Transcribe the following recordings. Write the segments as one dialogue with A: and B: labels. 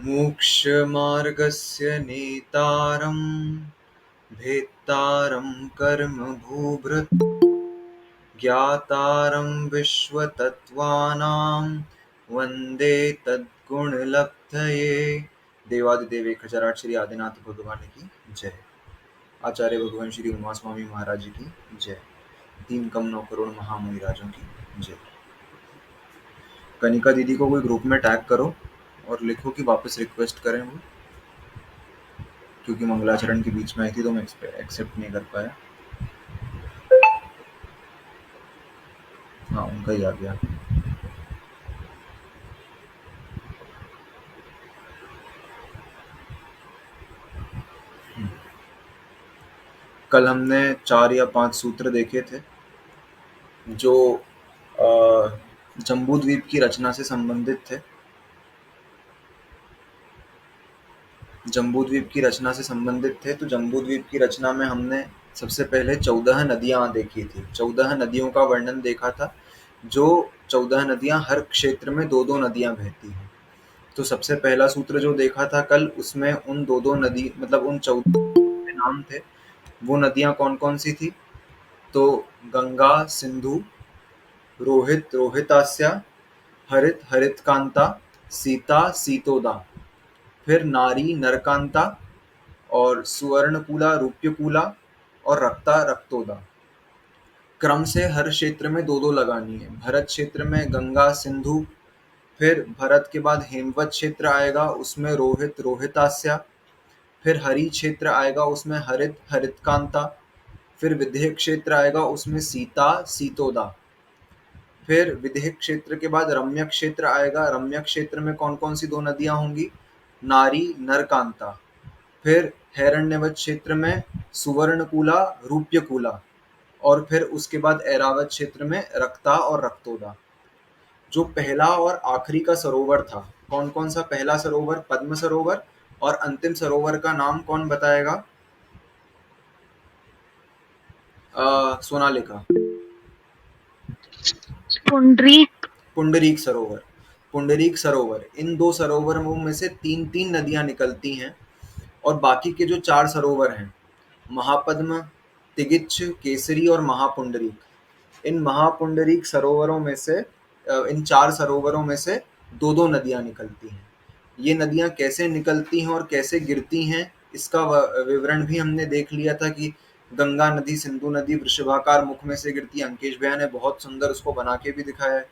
A: मोक्षमार्गस्य नेतारं भेत्तारं कर्म भूभृत् ज्ञातारं विश्वतत्त्वानां वन्दे तद्गुणलब्धये। देवादिदेव एक हजार आठ श्री आदिनाथ भगवान की जय। आचार्य भगवान श्री उमा स्वामी महाराज की जय। 3 कम 9 करोड़ महामुनि राजों की जय। कनिका दीदी को कोई ग्रुप में टैग करो और लिखो कि वापस रिक्वेस्ट करें वो, क्योंकि मंगलाचरण के बीच में आई थी तो मैं एक्सेप्ट नहीं कर पाया। हाँ, उनका ही आ गया। कल हमने 4 या 5 सूत्र देखे थे जो जम्बूद्वीप की रचना से संबंधित थे। जम्बूद्वीप की रचना से संबंधित थे तो जम्बूद्वीप की रचना में हमने सबसे पहले 14 नदियां देखी थी। 14 नदियों का वर्णन देखा था, जो 14 नदियां हर क्षेत्र में 2-2 नदियां बहती हैं। तो सबसे पहला सूत्र जो देखा था कल, उसमें उन 2-2 नदी मतलब उन 14 नाम थे। वो नदियां कौन कौन सी थी? तो गंगा, सिंधु, रोहित, रोहितास्या, हरित, हरितकांता, सीता, सीतोदा, फिर नारी, नरकांता, और सुवर्णकूला, रूप्यकूला, और रक्ता, रक्तोदा। क्रम से हर क्षेत्र में 2-2 लगानी है। भरत क्षेत्र में गंगा, सिंधु, फिर भरत के बाद हेमवत क्षेत्र आएगा, उसमें रोहित, रोहितास्या, फिर हरि क्षेत्र आएगा, उसमें हरित, हरितकांता, फिर विदेह क्षेत्र आएगा, उसमें सीता, सीतोदा। फिर विदेह क्षेत्र के बाद रम्य क्षेत्र आएगा। रम्य क्षेत्र में कौन कौन सी 2 नदियां होंगी? नारी, नरकांता। फिर हिरण्यवत क्षेत्र में सुवर्णकूला, रूप्यकूला, और फिर उसके बाद ऐरावत क्षेत्र में रक्ता और रक्तोदा। जो पहला और आखिरी का सरोवर था, कौन कौन सा पहला सरोवर? पद्म सरोवर। और अंतिम सरोवर का नाम कौन बताएगा? सोनालिका।
B: पुंडरीक।
A: पुंडरीक सरोवर। पुंडरीक सरोवर। इन 2 सरोवरों में से 3-3 नदियां निकलती हैं, और बाकी के जो 4 सरोवर हैं, महापद्म, तिगिच्छ, केसरी और महापुंडरीक, इन महापुंडरीक सरोवरों में से इन 4 सरोवरों में से 2-2 नदियां निकलती हैं। ये नदियां कैसे निकलती हैं और कैसे गिरती हैं, इसका विवरण भी हमने देख लिया था कि गंगा नदी, सिंधु नदी वृषभाकार मुख में से गिरती है। अंकेश भैया ने बहुत सुंदर उसको बना के भी दिखाया है।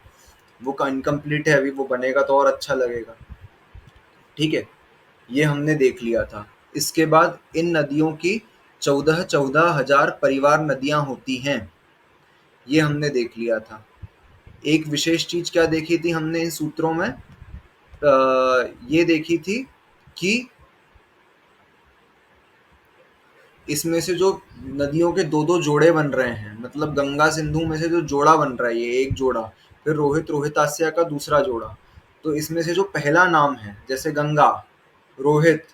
A: वो इनकम्प्लीट है अभी, वो बनेगा तो और अच्छा लगेगा। ठीक है, ये हमने देख लिया था। इसके बाद इन नदियों की 14-14 हजार परिवार नदियां होती हैं, ये हमने देख लिया था। एक विशेष चीज क्या देखी थी हमने इन सूत्रों में? ये देखी थी कि इसमें से जो नदियों के 2-2 जोड़े बन रहे हैं, मतलब गंगा सिंधु में से जो जोड़ा बन रहा है, ये एक जोड़ा, फिर रोहित, रोहितास्या का दूसरा जोड़ा। तो इसमें से जो पहला नाम है, जैसे गंगा, रोहित,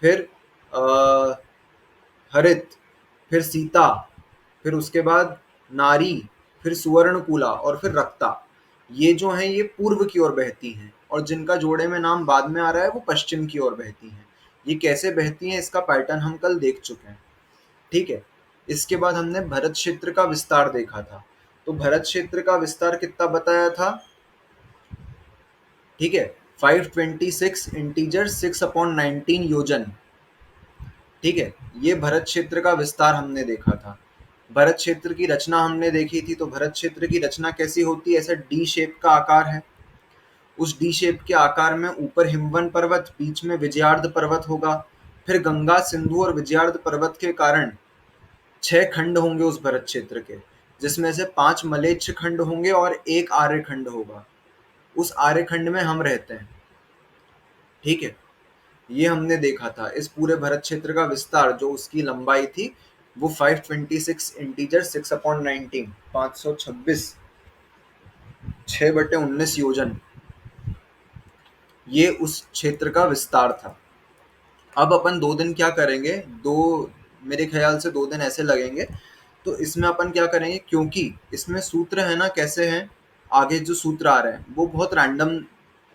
A: फिर हरित, फिर सीता, फिर उसके बाद नारी, फिर सुवर्णकूला, और फिर रक्ता, ये जो हैं ये पूर्व की ओर बहती हैं, और जिनका जोड़े में नाम बाद में आ रहा है वो पश्चिम की ओर बहती हैं। ये कैसे बहती हैं इसका पैटर्न हम कल देख चुके हैं। ठीक है, इसके बाद हमने भरत क्षेत्र का विस्तार देखा था। तो भरत क्षेत्र का विस्तार कितना बताया था? ठीक है, 526 इंटीजर 6/19 योजन। ठीक है, ये भरत क्षेत्र का विस्तार हमने देखा था। भरत क्षेत्र की रचना हमने देखी थी। तो भरत क्षेत्र की रचना कैसी होती है? ऐसा डी शेप का आकार है। उस डी शेप के आकार में ऊपर हिमवन पर्वत, बीच में विजयार्ध पर्वत होगा। फिर गंगा, सिंधु और विजयार्ध पर्वत के कारण 6 खंड होंगे उस भरत क्षेत्र के, जिसमें से 5 मलेच्छ खंड होंगे और 1 आर्य खंड होगा। उस आर्य खंड में हम रहते हैं। ठीक है, ये हमने देखा था। इस पूरे भरत क्षेत्र का विस्तार, जो उसकी लंबाई थी, वो 526 इंटीजर 6/19, 526, 6/19 योजन, ये उस क्षेत्र का विस्तार था। अब अपन 2 दिन क्या करेंगे, मेरे ख्याल से 2 दिन ऐसे लगेंगे। तो इसमें अपन क्या करेंगे, क्योंकि इसमें सूत्र है ना कैसे हैं, आगे जो सूत्र आ रहे हैं वो बहुत रैंडम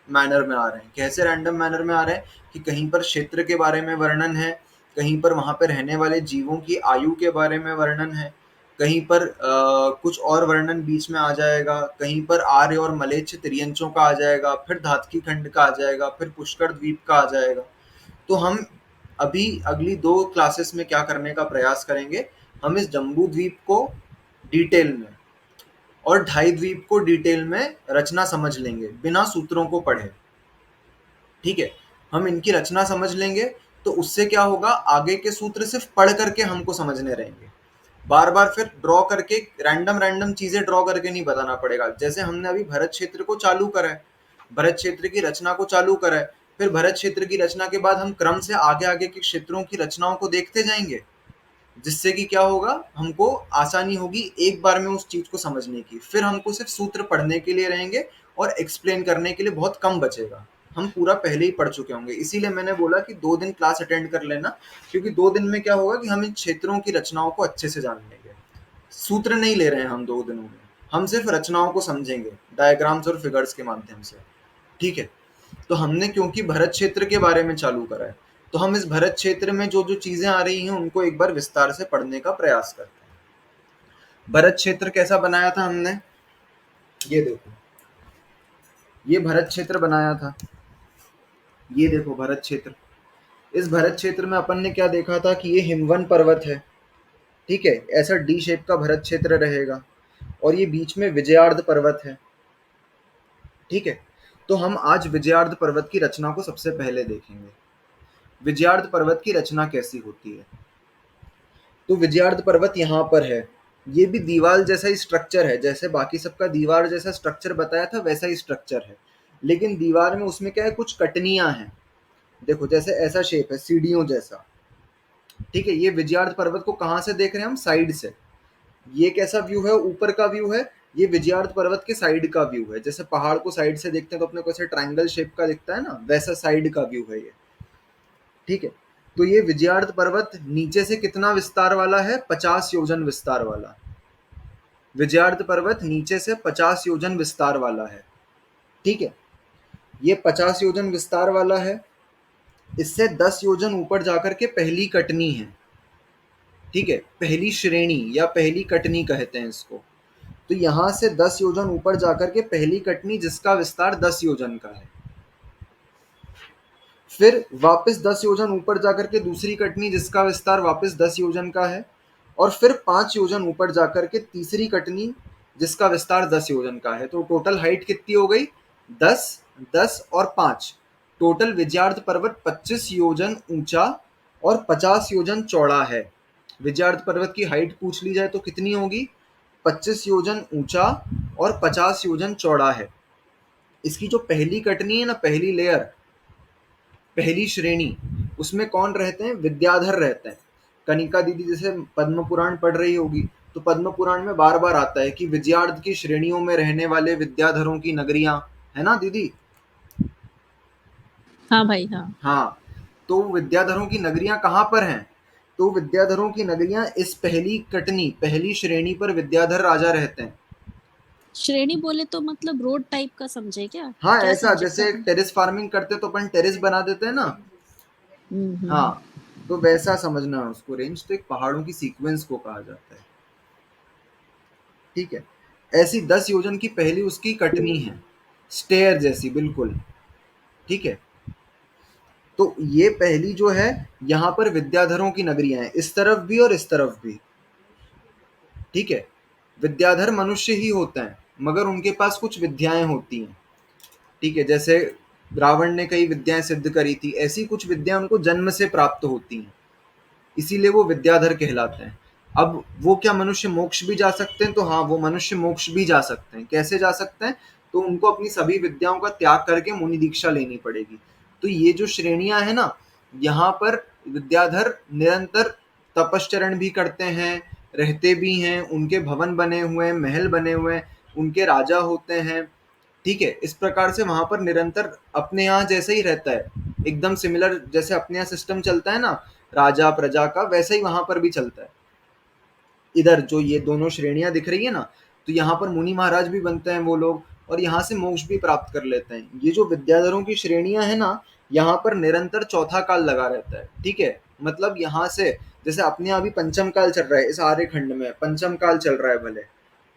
A: मैनर में आ रहे हैं। कैसे रैंडम मैनर में आ रहे हैं कि कहीं पर क्षेत्र के बारे में वर्णन है, कहीं पर वहाँ पे रहने वाले जीवों की आयु के बारे में वर्णन है, कहीं पर कुछ और वर्णन बीच में आ जाएगा, कहीं पर आर्य और मलेच्छ तिर्यंचों का आ जाएगा, फिर धातकी खंड का आ जाएगा, फिर पुष्कर द्वीप का आ जाएगा। तो हम अभी अगली 2 क्लासेस में क्या करने का प्रयास करेंगे, हम इस जम्बू द्वीप को डिटेल में और ढाई द्वीप को डिटेल में रचना समझ लेंगे बिना सूत्रों को पढ़े। ठीक है, हम इनकी रचना समझ लेंगे तो उससे क्या होगा, आगे के सूत्र सिर्फ पढ़ करके हमको समझने रहेंगे, बार बार फिर ड्रॉ करके रैंडम रैंडम चीजें ड्रॉ करके नहीं बताना पड़ेगा। जैसे हमने अभी भरत क्षेत्र को चालू करा है, भरत क्षेत्र की रचना को चालू करा है, फिर भरत क्षेत्र की रचना के बाद हम क्रम से आगे आगे के क्षेत्रों की रचनाओं को देखते जाएंगे, जिससे कि क्या होगा, हमको आसानी होगी एक बार में उस चीज को समझने की। फिर हमको सिर्फ सूत्र पढ़ने के लिए रहेंगे और एक्सप्लेन करने के लिए बहुत कम बचेगा, हम पूरा पहले ही पढ़ चुके होंगे। इसीलिए मैंने बोला कि 2 दिन क्लास अटेंड कर लेना, क्योंकि 2 दिन में क्या होगा कि हम इन क्षेत्रों की रचनाओं को अच्छे से जान लेंगे। सूत्र नहीं ले रहे हैं हम 2 दिनों में, हम सिर्फ रचनाओं को समझेंगे डायग्राम्स और फिगर्स के माध्यम से। ठीक है, तो हमने क्योंकि भरत क्षेत्र के बारे में चालू करा है, तो हम इस भरत क्षेत्र में जो जो चीजें आ रही हैं उनको एक बार विस्तार से पढ़ने का प्रयास करते हैं। भरत क्षेत्र कैसा बनाया था हमने, ये देखो, ये भरत क्षेत्र बनाया था, ये देखो भरत क्षेत्र। इस भरत क्षेत्र में अपन ने क्या देखा था कि ये हिमवन पर्वत है। ठीक है, ऐसा डी शेप का भरत क्षेत्र रहेगा और ये बीच में विजयार्ध पर्वत है। ठीक है, तो हम आज विजयार्ध पर्वत की रचना को सबसे पहले देखेंगे। विजयार्ध पर्वत की रचना कैसी होती है, तो विजयार्ध पर्वत यहाँ पर है। ये भी दीवार जैसा ही स्ट्रक्चर है, जैसे बाकी सबका दीवार जैसा स्ट्रक्चर बताया था वैसा ही स्ट्रक्चर है, लेकिन दीवार में उसमें क्या है, कुछ कटनियां हैं। देखो जैसे ऐसा शेप है सीढ़ियों जैसा। ठीक है, ये विजयार्ध पर्वत को कहाँ से देख रहे हैं हम, साइड से। ये कैसा व्यू है, ऊपर का व्यू है। ये विजयार्ध पर्वत के साइड का व्यू है, जैसे पहाड़ को साइड से देखते हैं तो अपने को ऐसे ट्रायंगल शेप का दिखता है ना, वैसा साइड का व्यू है ये। ठीक है, तो ये विजयार्ध पर्वत नीचे से कितना विस्तार वाला है, 50 योजन विस्तार वाला। विजयार्ध पर्वत नीचे से 50 योजन विस्तार वाला है। ठीक है, ये 50 योजन विस्तार वाला है। इससे 10 योजन ऊपर जाकर के पहली कटनी है। ठीक है, पहली श्रेणी या पहली कटनी कहते हैं इसको। तो यहां से 10 योजन ऊपर जाकर के पहली कटनी, जिसका विस्तार 10 योजन का है। फिर वापस 10 योजन ऊपर जाकर के दूसरी कटनी, जिसका विस्तार वापस 10 योजन का है। और फिर 5 योजन ऊपर जाकर के तीसरी कटनी, जिसका विस्तार 10 योजन का है। तो टोटल हाइट कितनी हो गई, 10, 10 और 5। टोटल विजयार्ध पर्वत 25 योजन ऊंचा और 50 योजन चौड़ा है। विजयार्ध पर्वत की हाइट पूछ ली जाए तो कितनी होगी, 25 योजन ऊंचा और 50 योजन चौड़ा है। इसकी जो पहली कटनी है ना, पहली लेयर, पहली श्रेणी, उसमें कौन रहते हैं, विद्याधर रहते हैं। कनिका दीदी जैसे पद्म पुराण पढ़ रही होगी, तो पद्म पुराण में बार बार आता है कि विजयार्ध की श्रेणियों में रहने वाले विद्याधरों की नगरियां, है ना दीदी।
B: हाँ भाई हाँ।
A: हाँ, तो विद्याधरों की नगरियां कहाँ पर हैं, तो विद्याधरों की नगरियां इस पहली कटनी, पहली श्रेणी पर विद्याधर राजा रहते हैं।
B: श्रेणी बोले तो मतलब रोड टाइप का समझे क्या?
A: हाँ,
B: क्या
A: ऐसा
B: समझे
A: जैसे
B: मतलब?
A: टेरेस फार्मिंग करते तो अपन टेरेस बना देते हैं ना।
B: हम्म।
A: हाँ, तो वैसा समझना है उसको। रेंज तो एक पहाड़ों की सीक्वेंस को कहा जाता है। ठीक है, ऐसी 10 योजन की पहली उसकी कटनी है, स्टेयर जैसी बिल्कुल। ठीक है, तो ये पहली जो है, यहाँ पर विद्याधरों की नगरियां हैं, इस तरफ भी और इस तरफ भी। ठीक है, विद्याधर मनुष्य ही होते हैं, मगर उनके पास कुछ विद्याएं होती हैं। ठीक है, जैसे रावण ने कई विद्याएं सिद्ध करी थी, ऐसी कुछ विद्या उनको जन्म से प्राप्त होती हैं, इसीलिए वो विद्याधर कहलाते हैं। अब वो क्या मनुष्य मोक्ष भी जा सकते हैं, तो हाँ, वो मनुष्य मोक्ष भी जा सकते हैं। कैसे जा सकते हैं, तो उनको अपनी सभी विद्याओं का त्याग करके मुनि दीक्षा लेनी पड़ेगी। तो ये जो श्रेणियां है ना, यहाँ पर विद्याधर निरंतर तपश्चरण भी करते हैं, रहते भी हैं, उनके भवन बने हुए हैं, महल बने हुए हैं, उनके राजा होते हैं। ठीक है, इस प्रकार से वहां पर निरंतर अपने यहाँ जैसे ही रहता है, एकदम सिमिलर जैसे अपने यहाँ सिस्टम चलता है ना, राजा प्रजा का, वैसा ही वहां पर भी चलता है। इधर जो ये दोनों श्रेणियां दिख रही है ना, तो यहाँ पर मुनि महाराज भी बनते हैं वो लोग, और यहाँ से मोक्ष भी प्राप्त कर लेते हैं। ये जो विद्याधरों की श्रेणियां है ना, यहाँ पर निरंतर चौथा काल लगा रहता है। ठीक है, मतलब यहाँ से जैसे अपने अभी पंचम काल चल रहा है, इस आर्य खंड में पंचम काल चल रहा है भले।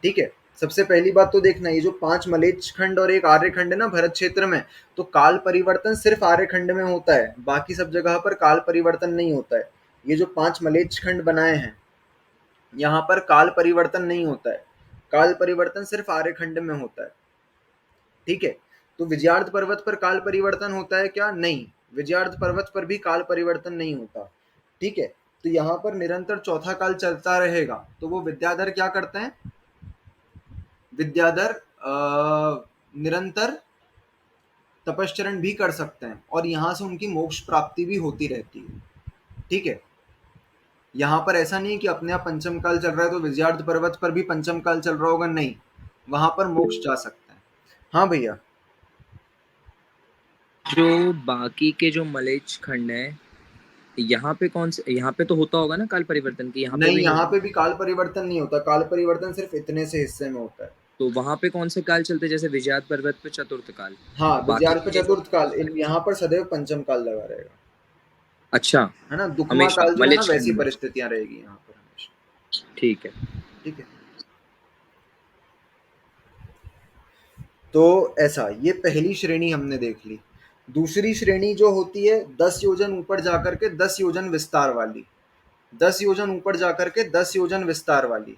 A: ठीक है, सबसे पहली बात तो देखना, ये जो 5 मलेच्छ खंड और एक आर्य खंड है ना भरत क्षेत्र में, तो काल परिवर्तन सिर्फ आर्य खंड में होता है, बाकी सब जगह पर काल परिवर्तन नहीं होता है। ये जो 5 मलेच्छ खंड बनाए हैं, यहाँ पर काल परिवर्तन नहीं होता है, काल परिवर्तन सिर्फ आर्य खंड में होता है। ठीक है, तो विजयार्थ पर्वत पर काल परिवर्तन होता है क्या? नहीं, विजयार्थ पर्वत पर भी काल परिवर्तन नहीं होता। ठीक है, तो यहाँ पर निरंतर चौथा काल चलता रहेगा। तो वो विद्याधर क्या करते हैं, विद्याधर निरंतर तपश्चरण भी कर सकते हैं और यहाँ से उनकी मोक्ष प्राप्ति भी होती रहती है। ठीक है, यहाँ पर ऐसा नहीं है कि अपने आप पंचम काल चल रहा है तो विजयार्थ पर्वत पर भी पंचम काल चल रहा होगा, नहीं, वहां पर मोक्ष जा सकता है। हाँ भैया।
C: जो बाकी के जो मलेच्छ खंड है, यहाँ पे कौन से, यहाँ पे तो होता होगा ना काल परिवर्तन की, यहाँ पे
A: नहीं,
C: भी नहीं
A: यहाँ
C: होता?
A: पे भी काल परिवर्तन नहीं होता, काल परिवर्तन सिर्फ इतने से हिस्से में होता है।
C: तो वहां पे कौन से काल चलते, जैसे विजयात पर्वत पे चतुर्थ काल,
A: हाँ,
C: और बाकी
A: विजयार्थ पे
C: के जो
A: चतुर्थ काल, यहाँ पर सदैव पंचम काल लगा रहेगा।
C: अच्छा,
A: है ना, दुखमा
C: हमेशा
A: काल जो है ना,
C: मलेच्छ
A: वैसी
C: खंड में।
A: परिस्थितियां रहेगी यहाँ पर हमेशा।
C: ठीक है।
A: ठीक है, तो ऐसा, ये पहली श्रेणी हमने देख ली। दूसरी श्रेणी जो होती है 10 योजन ऊपर जाकर के 10 योजन विस्तार वाली, 10 योजन ऊपर जाकर के 10 योजन विस्तार वाली,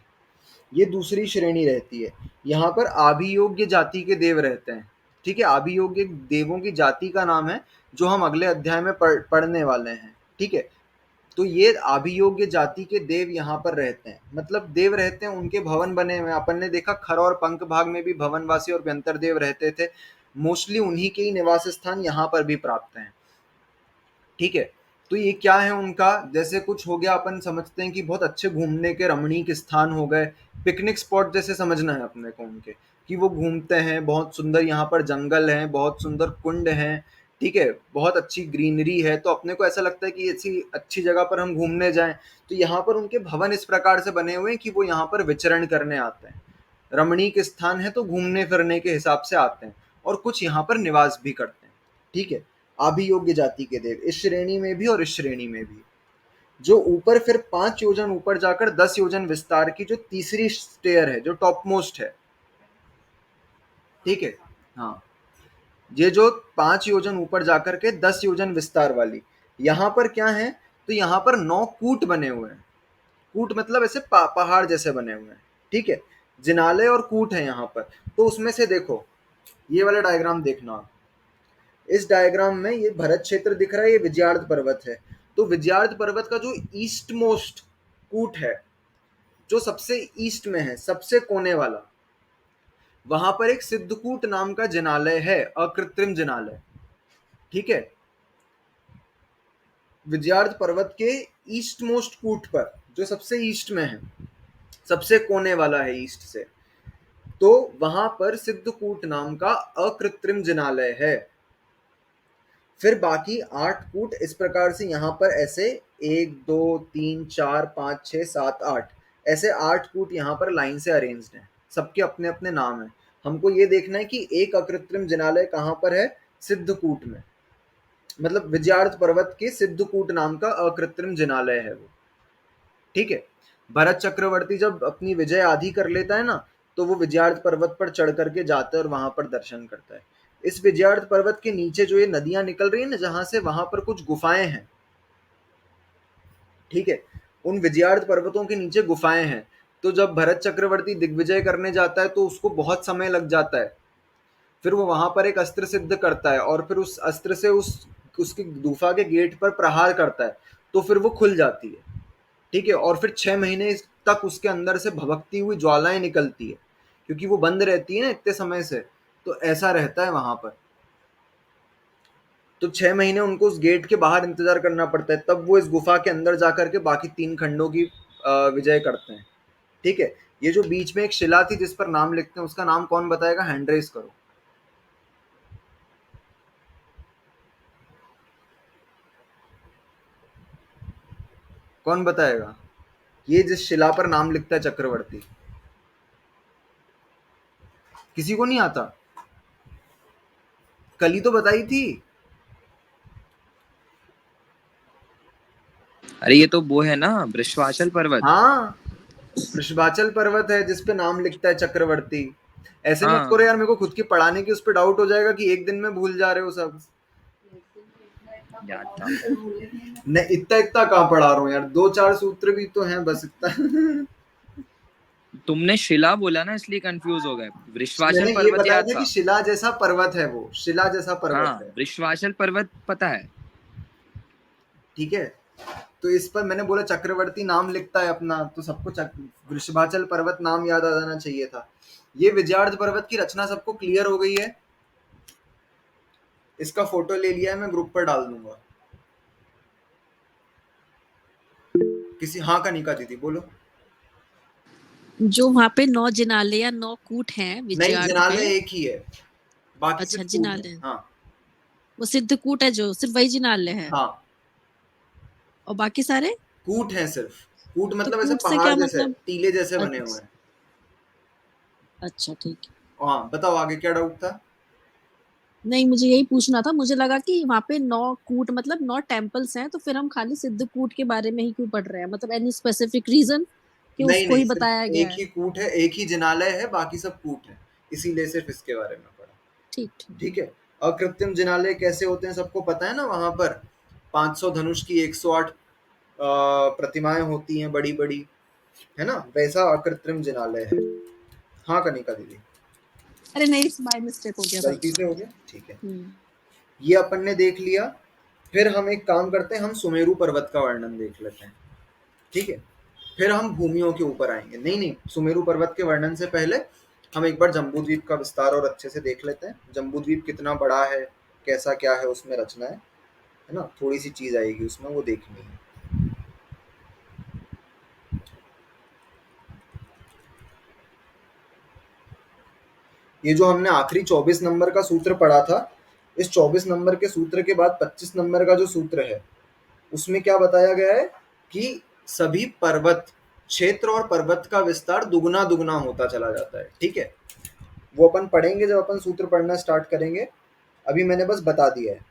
A: ये दूसरी श्रेणी रहती है। यहाँ पर आभियोग्य जाति के देव रहते हैं। ठीक है, आभियोग्य देवों की जाति का नाम है, जो हम अगले अध्याय में पढ़ने वाले हैं। ठीक है, तो ये आभियोग्य जाति के देव यहाँ पर रहते हैं, मतलब देव रहते हैं, उनके भवन बने हुए हैं। अपन ने देखा खर और पंख भाग में भी भवनवासी और व्यंतर देव रहते थे, मोस्टली उन्हीं के ही निवास स्थान यहाँ पर भी प्राप्त हैं। ठीक है, तो ये क्या है उनका, जैसे कुछ हो गया, अपन समझते हैं कि बहुत अच्छे घूमने के रमणीक स्थान हो गए, पिकनिक स्पॉट जैसे समझना है अपने को उनके, कि वो घूमते हैं, बहुत सुंदर यहाँ पर जंगल है, बहुत सुंदर कुंड है। ठीक है, बहुत अच्छी ग्रीनरी है, तो अपने को ऐसा लगता है कि ऐसी अच्छी जगह पर हम घूमने जाएं। तो यहाँ पर उनके भवन इस प्रकार से बने हुए हैं कि वो यहाँ पर विचरण करने आते हैं, रमणीक स्थान है तो घूमने फिरने के हिसाब से आते हैं, और कुछ यहाँ पर निवास भी करते हैं। ठीक है, आभियोग्य जाति के देव इस श्रेणी में भी और इस श्रेणी में भी। जो ऊपर फिर 5 योजन ऊपर जाकर 10 योजन विस्तार की जो तीसरी स्टेयर है, जो टॉप मोस्ट है। ठीक है, हाँ, ये जो 5 योजन ऊपर जाकर के 10 योजन विस्तार वाली, यहाँ पर क्या है, तो यहाँ पर 9 कूट बने हुए हैं। कूट मतलब ऐसे पहाड़ जैसे बने हुए हैं। ठीक है, जिनालय और कूट है यहाँ पर। तो उसमें से देखो, ये वाला डायग्राम देखना आप, इस डायग्राम में ये भरत क्षेत्र दिख रहा है, ये विजयार्थ पर्वत है। तो विजयार्थ पर्वत का जो ईस्ट मोस्ट कूट है, जो सबसे ईस्ट में है, सबसे कोने वाला, वहां पर एक सिद्धकूट नाम का जिनालय है, अकृत्रिम जिनालय। ठीक है, विजयार्थ पर्वत के ईस्ट मोस्ट कूट पर, जो सबसे ईस्ट में है, सबसे कोने वाला है ईस्ट से, तो वहां पर सिद्धकूट नाम का अकृत्रिम जिनालय है। फिर बाकी 8 कूट इस प्रकार से यहाँ पर ऐसे 1 2 3 4 5 6 7 8, ऐसे 8 कूट यहाँ पर लाइन से अरेंज्ड हैं, सबके अपने अपने नाम हैं। हमको ये देखना है कि एक अकृत्रिम जिनालय कहाँ पर है, सिद्धकूट में, मतलब विजयार्थ पर्वत के सिद्धकूट नाम का अकृत्रिम जिनालय है वो। ठीक है, भरत चक्रवर्ती जब अपनी विजय आधी कर लेता है ना, तो वो विजयार्थ पर्वत पर चढ़ करके जाता है और वहां पर दर्शन करता है। इस विजयार्थ पर्वत के नीचे जो ये नदियां निकल रही है ना, जहां से, वहां पर कुछ गुफाएं हैं। ठीक है, उन विजयार्थ पर्वतों के नीचे गुफाएं हैं। तो जब भरत चक्रवर्ती दिग्विजय करने जाता है तो उसको बहुत समय लग जाता है। फिर वो वहां पर एक अस्त्र सिद्ध करता है और फिर उस अस्त्र से उसकी गुफा के गेट पर प्रहार करता है, तो फिर वो खुल जाती है। ठीक है, और फिर 6 महीने तक उसके अंदर से भभकती हुई ज्वालाएं निकलती है, क्योंकि वो बंद रहती है ना इतने समय से, तो ऐसा रहता है वहां पर। तो 6 महीने उनको उस गेट के बाहर इंतजार करना पड़ता है, तब वो इस गुफा के अंदर जाकर के बाकी 3 खंडों की विजय करते हैं। ठीक है, ये जो बीच में एक शिला थी जिस पर नाम लिखते हैं, उसका नाम कौन बताएगा, हैंड रेस करो। कौन बताएगा, ये जिस शिला पर नाम लिखता है चक्रवर्ती, किसी को नहीं आता? कल ही तो बताई थी।
C: अरे ये तो वो है ना, वृषभाचल पर्वत।
A: हाँ, वृषभाचल पर्वत है जिसपे नाम लिखता है चक्रवर्ती। ऐसे मत
C: हाँ
A: करो यार, मेरे को खुद की पढ़ाने की उस पर डाउट हो जाएगा कि एक दिन में भूल जा रहे हो सब।
C: याद था।
A: नहीं, इतना इतना कहाँ पढ़ा रहा हूँ यार, 2-4 सूत्र भी तो हैं बस इतना।
C: तुमने शिला बोला ना, इसलिए कंफ्यूज हो गए। वृषभाचल
A: मैंने ये
C: पर्वत
A: बताया
C: याद
A: था कि
C: था।
A: शिला जैसा पर्वत है, वो शिला जैसा पर्वत
C: हाँ
A: है।
C: वृषभाचल पर्वत पता है।
A: ठीक है, तो इस पर मैंने बोला चक्रवर्ती नाम लिखता है अपना, तो सबको वृषभाचल पर्वत नाम याद आ जाना चाहिए था। ये विजयार्ध पर्वत की रचना सबको क्लियर हो गई है। इसका फोटो ले लिया है, मैं ग्रुप पर डाल दूंगा। किसी, हाँ कनिका दीदी बोलो।
B: जो वहां पे 9 जिनाले या 9 कूट हैं
A: नहीं,
B: विजयार्ध पे।
A: जिनालय एक ही है, बाकी
B: अच्छा
A: सिर्फ कूट है।
B: जिनालय,
A: हाँ।
B: वो सिद्ध कूट है जो सिर्फ वही जिनालय है,
A: हाँ,
B: और बाकी सारे।
A: कूट है सिर्फ। कूट
B: तो
A: मतलब ऐसे
B: कूट से
A: पहाड़
B: क्या
A: जैसे,
B: मतलब?
A: टीले जैसे बने हुए
B: अच्छा,
A: हैं।
B: अच्छा ठीक है।
A: हाँ बताओ आगे क्या डाउट था।
B: नहीं मुझे यही पूछना था, मुझे लगा कि वहां पे 9 कूट मतलब 9 टेम्पल्स हैं, तो फिर हम खाली सिद्ध कूट के बारे में ही क्यों पढ़ रहे हैं, मतलब एनी स्पेसिफिक रीजन कि
A: नहीं
B: उसको
A: नहीं,
B: ही बताया
A: सिर्फ
B: गया
A: एक
B: है?
A: ही कूट है, एक ही जिनालय है, बाकी सब कूट है, इसीलिए सिर्फ इसके बारे में पढ़ा।
B: ठीक ठीक।
A: ठीक है। अकृत्रिम जिनालय कैसे होते हैं सबको पता है ना, वहां पर 500 धनुष की 108 प्रतिमाएं होती हैं बड़ी बड़ी, है ना, वैसा अकृत्रिम जिनालय है। हाँ कनिका दीदी।
B: अरे नहीं, बाय मिस्टेक हो गया भाई।
A: गलती से हो गया, ठीक है।
B: हम्म।
A: ये अपन ने देख लिया। फिर हम एक काम करते हैं, हम सुमेरु पर्वत का वर्णन देख लेते हैं। ठीक है, फिर हम भूमियों के ऊपर आएंगे। नहीं नहीं, सुमेरु पर्वत के वर्णन से पहले हम एक बार जम्बूद्वीप का विस्तार और अच्छे से देख लेते हैं। जम्बूद्वीप कितना बड़ा है, कैसा क्या है उसमें रचना है ना, थोड़ी सी चीज आएगी उसमें, वो देखनी है। ये जो हमने आखिरी 24 नंबर का सूत्र पढ़ा था, इस 24 नंबर के सूत्र के बाद 25 नंबर का जो सूत्र है, उसमें क्या बताया गया है कि सभी पर्वत क्षेत्र और पर्वत का विस्तार दुगना दुगना होता चला जाता है। ठीक है, वो अपन पढ़ेंगे जब अपन सूत्र पढ़ना स्टार्ट करेंगे। अभी मैंने बस बता दिया है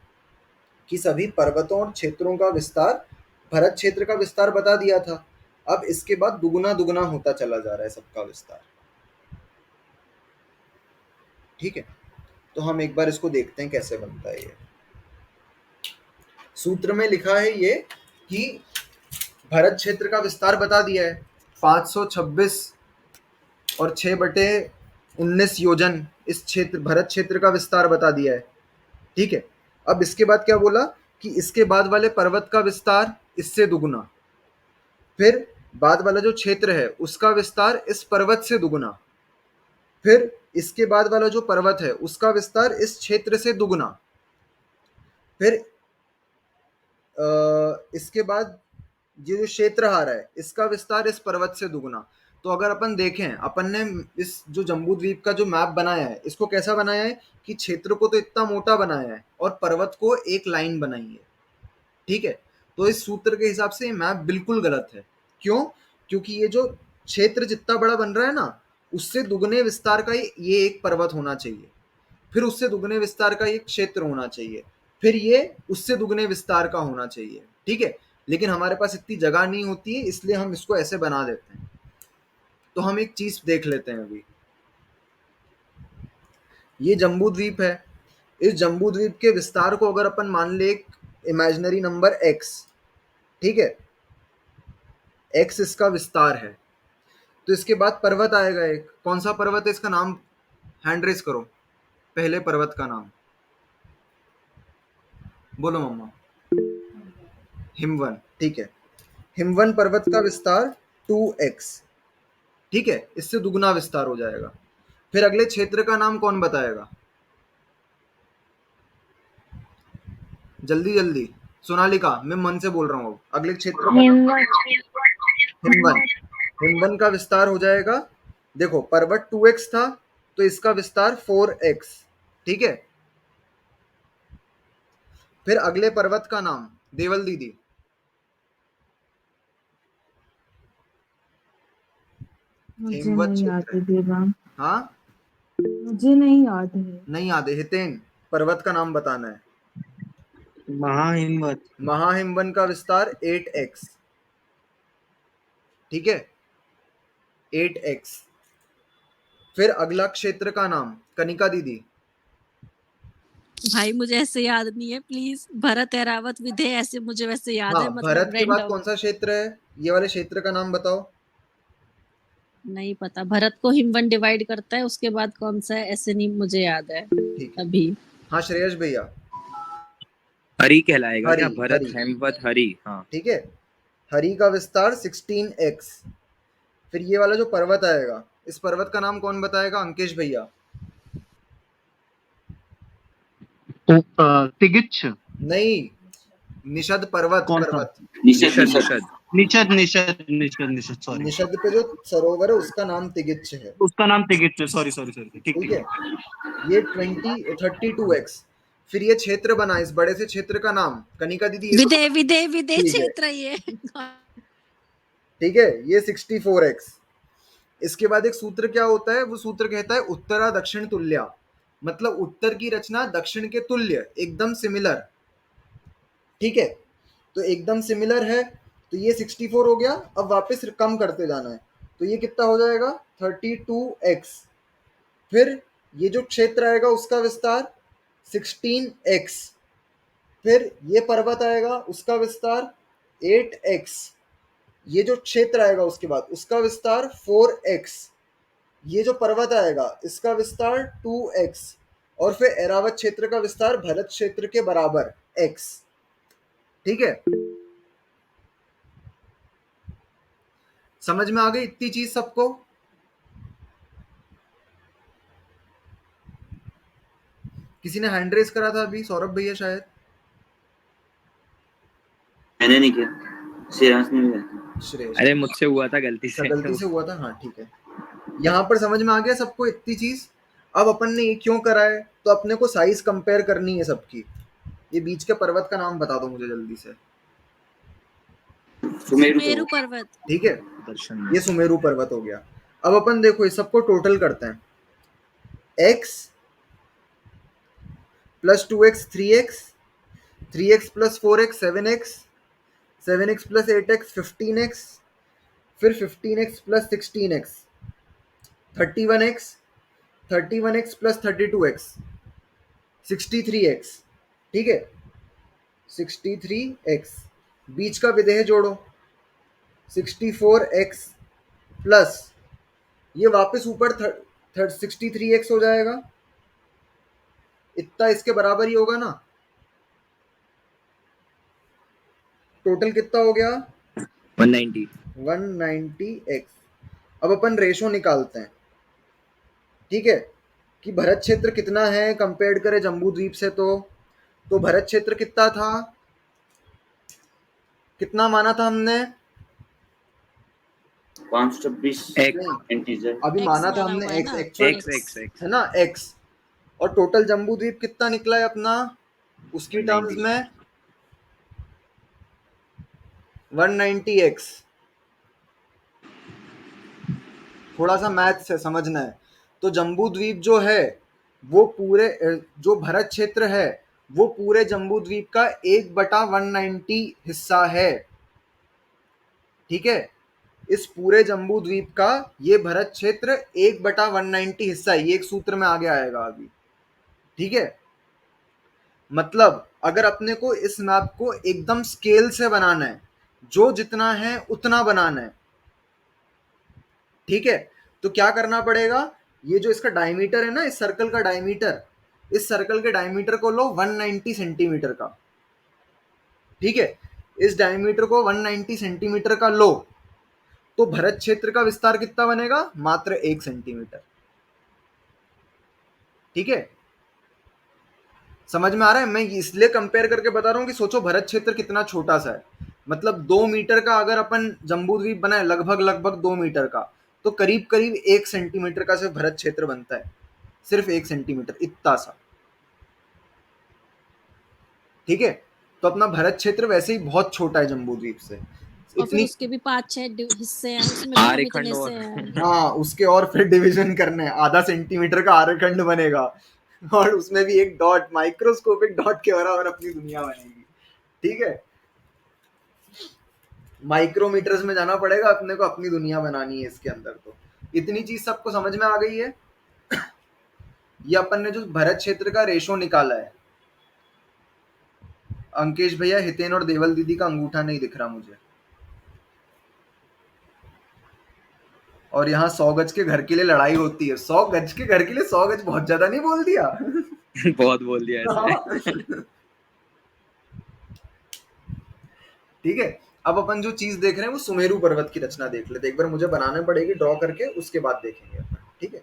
A: कि सभी पर्वतों और क्षेत्रों का विस्तार, भरत क्षेत्र का विस्तार बता दिया था। अब इसके बाद दुगना दुगना होता चला जा रहा है सबका विस्तार। ठीक है, तो हम एक बार इसको देखते हैं कैसे बनता है ये। सूत्र में लिखा है ये कि भरत क्षेत्र का विस्तार बता दिया है, 526 और 6/19 योजन इस क्षेत्र, भरत क्षेत्र का विस्तार बता दिया है। ठीक है, अब इसके बाद क्या बोला कि इसके बाद वाले पर्वत का विस्तार इससे दुगुना, फिर बाद वाला जो क्षेत्र है उसका विस्तार इस पर्वत से दुगुना, फिर इसके बाद वाला जो पर्वत है उसका विस्तार इस क्षेत्र से दुगुना, फिर इसके बाद ये जो क्षेत्र हारा है इसका विस्तार इस पर्वत से दुगुना। तो अगर अपन देखें, अपन ने इस जो जम्बू द्वीप का जो मैप बनाया है, इसको कैसा बनाया है कि क्षेत्र को तो इतना मोटा बनाया है और पर्वत को एक लाइन बनाई है। ठीक है, तो इस सूत्र के हिसाब से ये मैप बिल्कुल गलत है। क्यों? क्योंकि ये जो क्षेत्र जितना बड़ा बन रहा है ना, उससे दुगने विस्तार का ये एक पर्वत होना चाहिए, फिर उससे दुगने विस्तार का एक क्षेत्र होना चाहिए, फिर ये उससे दुगने विस्तार का होना चाहिए। ठीक है, लेकिन हमारे पास इतनी जगह नहीं होती है, इसलिए हम इसको ऐसे बना देते हैं। तो हम एक चीज देख लेते हैं अभी। ये जम्बू द्वीप है, इस जम्बू द्वीप के विस्तार को अगर अपन मान ले एक इमेजिनरी नंबर x, ठीक है, x इसका विस्तार है, तो इसके बाद पर्वत आएगा एक, कौन सा पर्वत है इसका नाम, हैंड रेस करो, पहले पर्वत का नाम बोलो मम्मा। हिमवन। ठीक है, हिमवन पर्वत का विस्तार 2x। ठीक है, इससे दुगना विस्तार हो जाएगा। फिर अगले क्षेत्र का नाम कौन बताएगा, जल्दी जल्दी। सोनालिका, मैं मन से बोल रहा हूँ, अगले क्षेत्र का नाम हिमवन। हिमवन का विस्तार हो जाएगा, देखो पर्वत 2x था तो इसका विस्तार 4x। ठीक है, फिर अगले पर्वत का नाम, देवल दीदी।
D: मुझे
A: हेमवत
D: नहीं याद
A: क्षेत्र
D: है
A: है।
D: देवांग।
A: हाँ,
D: मुझे नहीं याद है।
A: नहीं याद है हितेन। पर्वत का नाम बताना है।
D: महाहिमवत।
A: महाहिमवन का विस्तार 8x। ठीक है, 8x। फिर अगला क्षेत्र का नाम, कनिका दीदी।
B: भाई मुझे ऐसे याद नहीं है, प्लीज। भरत, ऐरावत, विधेय, ऐसे मुझे वैसे याद
A: हाँ,
B: है,
A: भरत
B: मतलब
A: के बाद
B: रैंडम।
A: कौन सा क्षेत्र है? ये वाले क्षेत्र का नाम बताओ।
B: नहीं पता, भरत को हिमवन डिवाइड करता है, उसके बाद कौन सा है ऐसे नहीं मुझे याद है
A: ठीक है।
B: अभी।
A: हाँ श्रेयस भैया।
C: हरि कहलाएगा क्या?
A: हरि,
C: भरत,
A: हरि।
C: हेमवत, हरि। हाँ।
A: ठीक है, हरि का विस्तार 16x। फिर ये वाला जो पर्वत आएगा, इस पर्वत का नाम कौन बताएगा? अंकेश भैया।
D: तिगिच्छ।
A: नहीं, निषद पर्वत,
D: कौन सा?
A: पर्वत।
C: निषद, निषद।
D: निषद निषद निषद निषद, सॉरी।
A: निषद पे जो सरोवर है उसका नाम तिगिच्छ है।
D: उसका नाम तिगिच्छ है, सॉरी सॉरी सॉरी, ठीक
A: ठीक
D: ठीक
A: है,
D: ठीक।
A: ये 32x। फिर ये क्षेत्र बना, इस बड़े से क्षेत्र का नाम, कनिका दीदी ये तो
B: विधेय, विधेय, विधेय
A: ठीक है।
B: क्षेत्र ये।
A: ठीक है, ये 64x। इसके बाद एक सूत्र क्या होता है? वो सूत्र कहता है उत्तरा दक्षिण तुल्या, मतलब उत्तर की रचना दक्षिण के तुल्य, एकदम सिमिलर। ठीक है, तो एकदम सिमिलर है, तो ये 64 हो गया। अब वापस कम करते जाना है, तो ये कितना हो जाएगा? 32x। फिर ये जो क्षेत्र आएगा उसका विस्तार 16x। फिर ये पर्वत आएगा, उसका विस्तार 8x। ये जो क्षेत्र आएगा उसके बाद उसका विस्तार 4x। ये जो पर्वत आएगा इसका विस्तार 2x। और फिर एरावत क्षेत्र का विस्तार भरत क्षेत्र के बराबर x। ठीक है, समझ में आ गई इतनी चीज सबको? किसी ने हैंड रेस करा था अभी? सौरभ भैया शायद।
E: मैंने नहीं किया, श्रेयांश ने किया।
A: श्रेयस,
C: अरे मुझसे हुआ था गलती
A: अच्छा
C: से।
A: गलती से हुआ था। हाँ ठीक है, यहाँ पर समझ में आ गया सबको इतनी चीज? अब अपन ने ये क्यों करा है? तो अपने को साइज कंपेयर करनी है सबकी। ये बीच के पर्वत का नाम बता दो मुझे जल्दी से।
B: सुमेरु पर्वत।
A: ठीक है,
C: दर्शन में।
A: ये सुमेरु पर्वत हो गया। अब अपन देखो इस सबको टोटल करते हैं। x plus 2x 3x, 3x plus 4x 7x, 7x plus 8x 15x, फिर 15x plus 16x 31x, 31x plus 32x 63x। ठीक है, 63x। बीच का विधेय जोड़ो, 64x प्लस ये वापस ऊपर 63x हो जाएगा। इतना इसके बराबर ही होगा ना? टोटल कितना हो गया?
C: 190।
A: 190x। अब अपन रेशो निकालते हैं। ठीक है, कि भरत क्षेत्र कितना है कंपेयर करें जम्बू द्वीप से। तो भरत क्षेत्र कितना था? कितना माना था हमने?
E: 526
A: नहीं,
E: इंटीजर।
A: अभी
B: X
A: माना था
B: माना
A: हमने
B: हुआ है
A: x,
B: ना,
A: एक्चुअल
C: X
A: है ना x। और टोटल जम्बू द्वीप कितना निकला है अपना उसकी टर्म्स
C: 190।
A: में? 190x। थोड़ा सा मैथ्स है, समझना है। तो जम्बू द्वीप जो है वो पूरे जो भरत क्षेत्र है वो पूरे जम्बू द्वीप का 1/190 हिस्सा है। ठीक है, इस पूरे जम्बू द्वीप का ये भरत क्षेत्र 1/190 हिस्सा है। ये एक सूत्र में आगे आएगा अभी। ठीक है, मतलब अगर अपने को इस मैप को एकदम स्केल से बनाना है, जो जितना है उतना बनाना है। ठीक है, तो क्या करना पड़ेगा? ये जो इसका डायमीटर है ना, इस सर्कल का डायमीटर, इस सर्कल के डायमीटर को लो 190 सेंटीमीटर का। ठीक है, इस डायमीटर को 190 सेंटीमीटर का लो, तो भरत क्षेत्र का विस्तार कितना बनेगा? मात्र 1 सेंटीमीटर। ठीक है, समझ में आ रहा है? मैं इसलिए कंपेयर करके बता रहा हूं कि सोचो भरत क्षेत्र कितना छोटा सा है। मतलब 2 मीटर का अगर अपन जम्बू द्वीप बनाए, लगभग लगभग 2 मीटर का, तो करीब करीब 1 सेंटीमीटर का सिर्फ भरत क्षेत्र बनता है। सिर्फ 1 सेंटीमीटर, इतना सा। ठीक है, तो अपना भरत क्षेत्र वैसे ही बहुत छोटा है जम्बू द्वीप से।
B: और फिर
A: इतनी
B: उसके भी 5-6 हिस्से हैं, उसमें भी हम
C: आरेखंड
B: इतने
C: और
B: से हैं।
A: हाँ, उसके और फिर डिवीजन करने हैं। आधा सेंटीमीटर का आरेखंड बनेगा। और उसमें भी एक डॉट, माइक्रोस्कोपिक डॉट के बराबर अपनी दुनिया बनेगी। ठीक है, माइक्रोमीटर्स में जाना पड़ेगा अपने को, अपनी दुनिया बनानी है इसके अंदर। तो इतनी चीज सबको समझ में आ गई है। ये अपन ने जो भरत क्षेत्र का रेशो निकाला है, अंकेश भैया, हितेन और देवल दीदी का अंगूठा नहीं दिख रहा मुझे। और यहाँ 100 गज के घर के लिए लड़ाई होती है। 100 गज के घर के लिए 100 गज बहुत ज्यादा नहीं बोल दिया?
C: बहुत बोल दिया ऐसे।
A: ठीक है, अब अपन जो चीज देख रहे हैं वो सुमेरु पर्वत की रचना देख लेते। एक बार मुझे बनाने पड़ेगी ड्रॉ करके, उसके बाद देखेंगे अपन। ठीक है,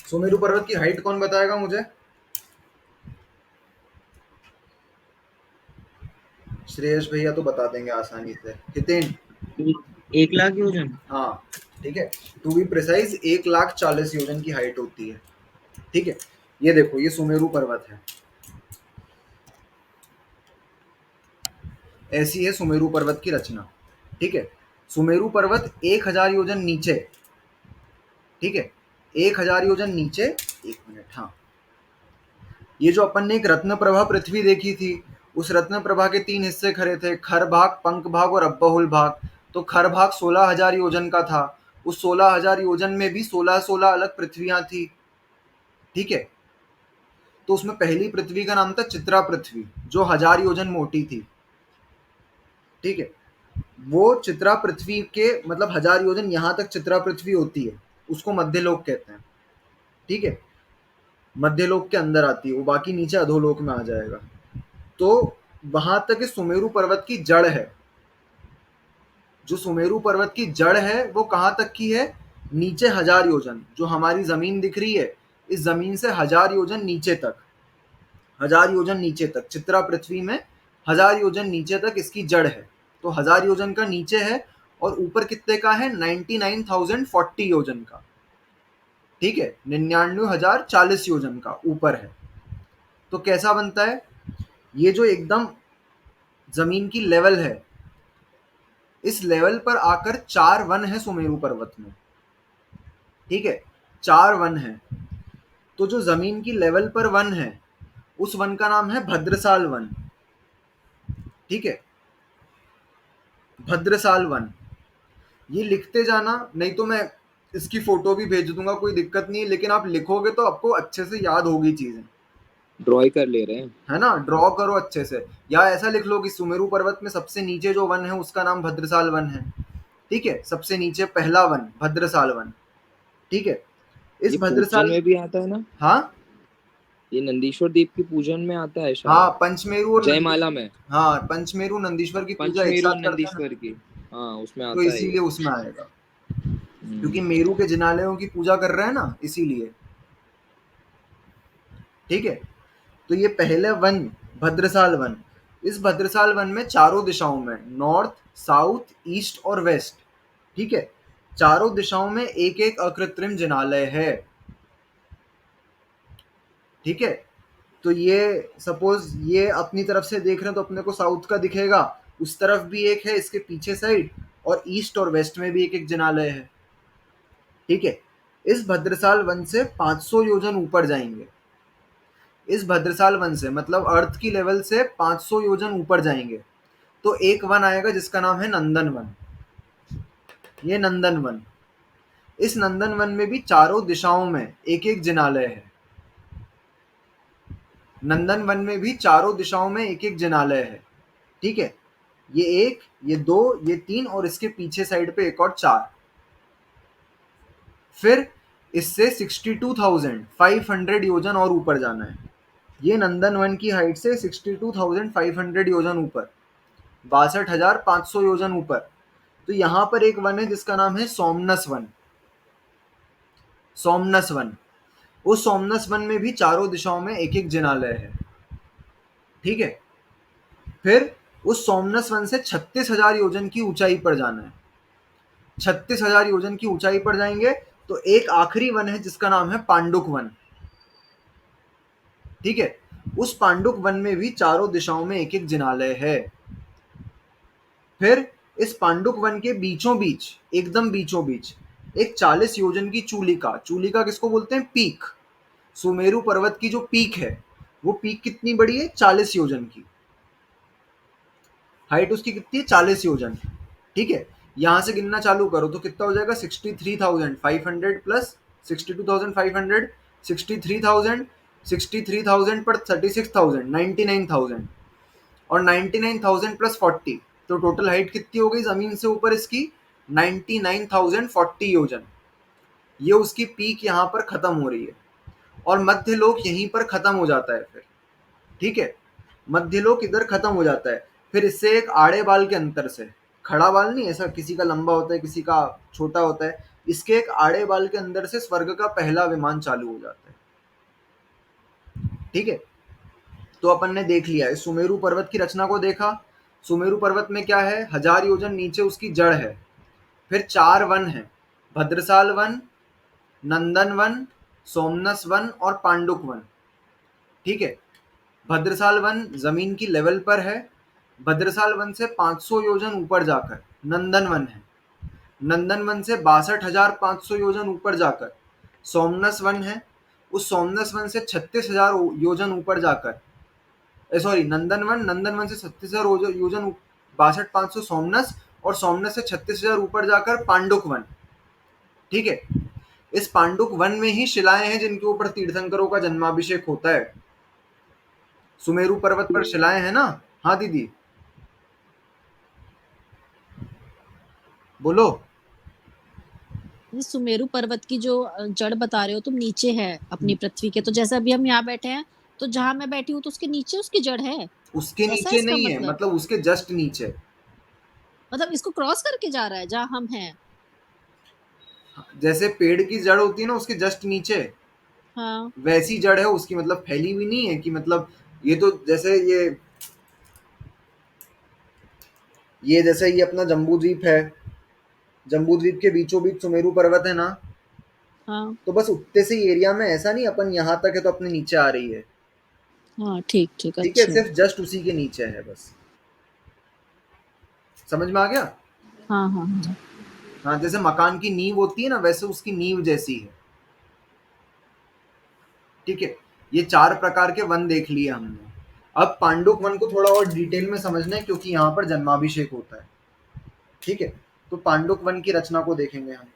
A: सुमेरु पर्वत की हाइट कौन बताएगा मुझे? श्रेयस भैया तो बता देंगे आसानी से। हितेन?
E: 1 लाख योजन।
A: हाँ, ठीक है, टू बी प्रिसाइज 1,40,000 योजन की हाइट होती है। ठीक है, ये देखो, ये सुमेरु पर्वत है। ऐसी है सुमेरु पर्वत की रचना। ठीक है, सुमेरु पर्वत 1000 योजन नीचे, ठीक है, 1000 योजन नीचे। एक मिनट, हाँ, ये जो अपन ने एक रत्न प्रभा पृथ्वी देखी थी, उस रत्न प्रभा के 3 हिस्से खड़े थे, खर भाग, पंख भाग और अब्बहुल भाग। तो खर भाग 16,000 योजन का था। उस 16,000 योजन में भी 16-16 अलग पृथ्वियां थी। ठीक है, तो उसमें पहली पृथ्वी का नाम था चित्रा पृथ्वी, जो 1000 योजन मोटी थी। ठीक है, वो चित्रा पृथ्वी के मतलब 1000 योजन यहाँ तक चित्रा पृथ्वी होती है, उसको मध्यलोक कहते हैं। ठीक है, मध्यलोक के अंदर आती है, वो बाकी नीचे अधोलोक में आ जाएगा। तो वहां तक इस सुमेरु पर्वत की जड़ है। जो सुमेरु पर्वत की जड़ है वो कहाँ तक की है? नीचे 1000 योजन। जो हमारी जमीन दिख रही है, इस जमीन से 1000 योजन नीचे तक, 1000 योजन नीचे तक, चित्रा पृथ्वी में 1000 योजन नीचे तक इसकी जड़ है। तो 1000 योजन का नीचे है और ऊपर कितने का है? 99,040 योजन का। ठीक है, 99,040 योजन का ऊपर है। तो कैसा बनता है ये? जो एकदम जमीन की लेवल है, इस लेवल पर आकर 4 वन है सुमेरु पर्वत में। ठीक है, 4 वन है। तो जो जमीन की लेवल पर वन है, उस वन का नाम है भद्रसाल वन। ठीक है, भद्रसाल वन। ये लिखते जाना, नहीं तो मैं इसकी फोटो भी भेज दूंगा, कोई दिक्कत नहीं है, लेकिन आप लिखोगे तो आपको अच्छे से याद होगी चीजें,
C: ड्रॉ ही कर ले रहे हैं।
A: है ना? ड्रॉ करो अच्छे से, या ऐसा लिख लो कि सुमेरु पर्वत में सबसे नीचे जो वन है उसका नाम भद्रसाल वन है। ठीक है, सबसे नीचे पहला वन भद्रसाल वन। ठीक है, इस
C: ये पूजन
A: भद्रसाल,
C: में भी आता है ना?
A: हाँ
C: ये नंदीश्वर दीप की पूजन में आता है
A: हाँ,
C: शायद,
A: पंचमेरु और
C: जयमाला में।
A: हाँ, पंचमेरु नंदीश्वर की पूजा एक
C: पंचमेरु
A: साथ करते हैं ना,
C: नंदीश्वर की, हाँ उसमें
A: तो
C: आता है
A: इसीलिए
C: ये।
A: उसमें आएगा, क्योंकि
C: हम्म,
A: मेरू के जिनालयों की पूजा कर रहे हैं ना, इसीलिए। ठीक है, तो ये पहले वन भद्रसाल वन। इस भद्रसाल वन में चारों दिशाओं में, नॉर्थ, साउथ, ईस्ट और वेस्ट, ठीक है, चारों दिशाओं में एक एक अकृत्रिम जिनालय है। ठीक है, तो ये सपोज ये अपनी तरफ से देख रहे हैं तो अपने को साउथ का दिखेगा, उस तरफ भी एक है इसके पीछे साइड, और ईस्ट और वेस्ट में भी एक एक जिनालय है। ठीक है, इस भद्रसाल वन से 500 योजन ऊपर जाएंगे। इस भद्रसाल वन से मतलब अर्थ की लेवल से 500 योजन ऊपर जाएंगे तो एक वन आएगा जिसका नाम है नंदन वन। ये नंदन वन। इस नंदन वन में भी चारों दिशाओं में एक एक जिनालय है। नंदन वन में भी चारों दिशाओं में एक एक जिनालय है। ठीक है, ये एक, ये दो, ये तीन, और इसके पीछे साइड पे एक और 4। फिर इससे 62,500 योजन और ऊपर जाना है। ये नंदन वन की हाइट से 62,500 योजन ऊपर, 62,500 योजन ऊपर। तो यहाँ पर एक वन है जिसका नाम है सोमनस वन। सोमनस वन। उस सोमनस वन में भी चारों दिशाओं में एक एक जिनालय है। ठीक है, फिर उस सोमनस वन से 36,000 योजन की ऊंचाई पर जाना है। 36,000 योजन की ऊंचाई पर जाएंगे तो एक आखिरी वन है जिसका नाम है पांडुक वन। ठीक है, उस पांडुक वन में भी चारों दिशाओं में एक एक जिनालय है। फिर इस पांडुक वन के बीचों बीच, एकदम बीचों बीच, एक 40 योजन की चूलिका। चूलिका किसको बोलते हैं? पीक। सुमेरु पर्वत की जो पीक है, वो पीक कितनी बड़ी है? 40 योजन की। हाइट उसकी कितनी है? 40 योजन। ठीक है, यहां से गिनना चालू करो तो कितना हो जाएगा? 63,500 प्लस 62,500, 63,000, 63,000 पर 36,000, 99,000, और 99,000 प्लस 40, तो टोटल हाइट कितनी हो गई जमीन से ऊपर इसकी? 99,040 योजन। ये उसकी पीक यहाँ पर खत्म हो रही है, और मध्यलोक यहीं पर खत्म हो जाता है फिर। ठीक है, मध्यलोक इधर खत्म हो जाता है। फिर इससे एक आड़े बाल के अंतर से, खड़ा बाल नहीं, ऐसा किसी का लंबा होता है किसी का छोटा होता है, इसके एक आड़े बाल के अंदर से स्वर्ग का पहला विमान चालू हो जाता है। ठीक है, तो अपन ने देख लिया इस सुमेरु पर्वत की रचना को देखा। सुमेरु पर्वत में क्या है? 1000 योजन नीचे उसकी जड़ है। फिर 4 वन है, भद्रसाल वन, नंदन वन, सोमनस वन और पांडुक वन। ठीक है, भद्रसाल वन जमीन की लेवल पर है। भद्रसाल वन से 500 योजन ऊपर जाकर नंदन वन है। नंदन वन से 62,500 योजन ऊपर जाकर सोमनस वन है। उस सोमनस वन से 36,000 योजन ऊपर जाकर, सॉरी, नंदन वन से 36,000 योजन, 62,500 सोमनस, और सोमनस से 36,000 ऊपर जाकर पांडुक वन। ठीक है, इस पांडुक वन में ही शिलाएं हैं जिनके ऊपर तीर्थंकरों का जन्माभिषेक होता है। सुमेरु पर्वत पर शिलाएं हैं ना? हाँ दीदी बोलो।
B: ये सुमेरु पर्वत की जो जड़ बता रहे हो तुम नीचे है अपनी पृथ्वी के, तो जैसे अभी हम यहाँ बैठे हैं तो जहां मैं बैठी हूँ तो उसके नीचे उसकी जड़ है,
A: उसके
B: ऐसा है
A: नीचे
B: इसका
A: नहीं है,
B: मतलब?
A: मतलब उसके जस्ट नीचे।
B: मतलब इसको क्रॉस करके जा रहा है जहां हम हैं?
A: जैसे पेड़ की जड़ होती है ना उसके जस्ट नीचे,
B: हाँ।
A: वैसी जड़ है उसकी, मतलब फैली हुई नहीं है कि मतलब ये तो जैसे ये जैसे ये अपना जम्बू द्वीप है, जम्बू द्वीप के बीचों बीच सुमेरु पर्वत है ना,
B: हाँ।
A: तो बस उतने से एरिया में, ऐसा नहीं अपन यहाँ तक है तो अपने नीचे आ रही है।
B: हाँ ठीक ठीक,
A: ठीक है,
B: अच्छा।
A: सिर्फ जस्ट उसी के नीचे है बस। समझ में आ गया?
B: हाँ हाँ हाँ।
A: हाँ, जैसे मकान की नींव होती है ना, वैसे उसकी नींव जैसी है। ठीक है, ये 4 प्रकार के वन देख लिए हमने। अब पांडुक वन को थोड़ा और डिटेल में समझना है क्योंकि यहाँ पर जन्माभिषेक होता है। ठीक है, तो पांडुक वन की रचना को देखेंगे हम।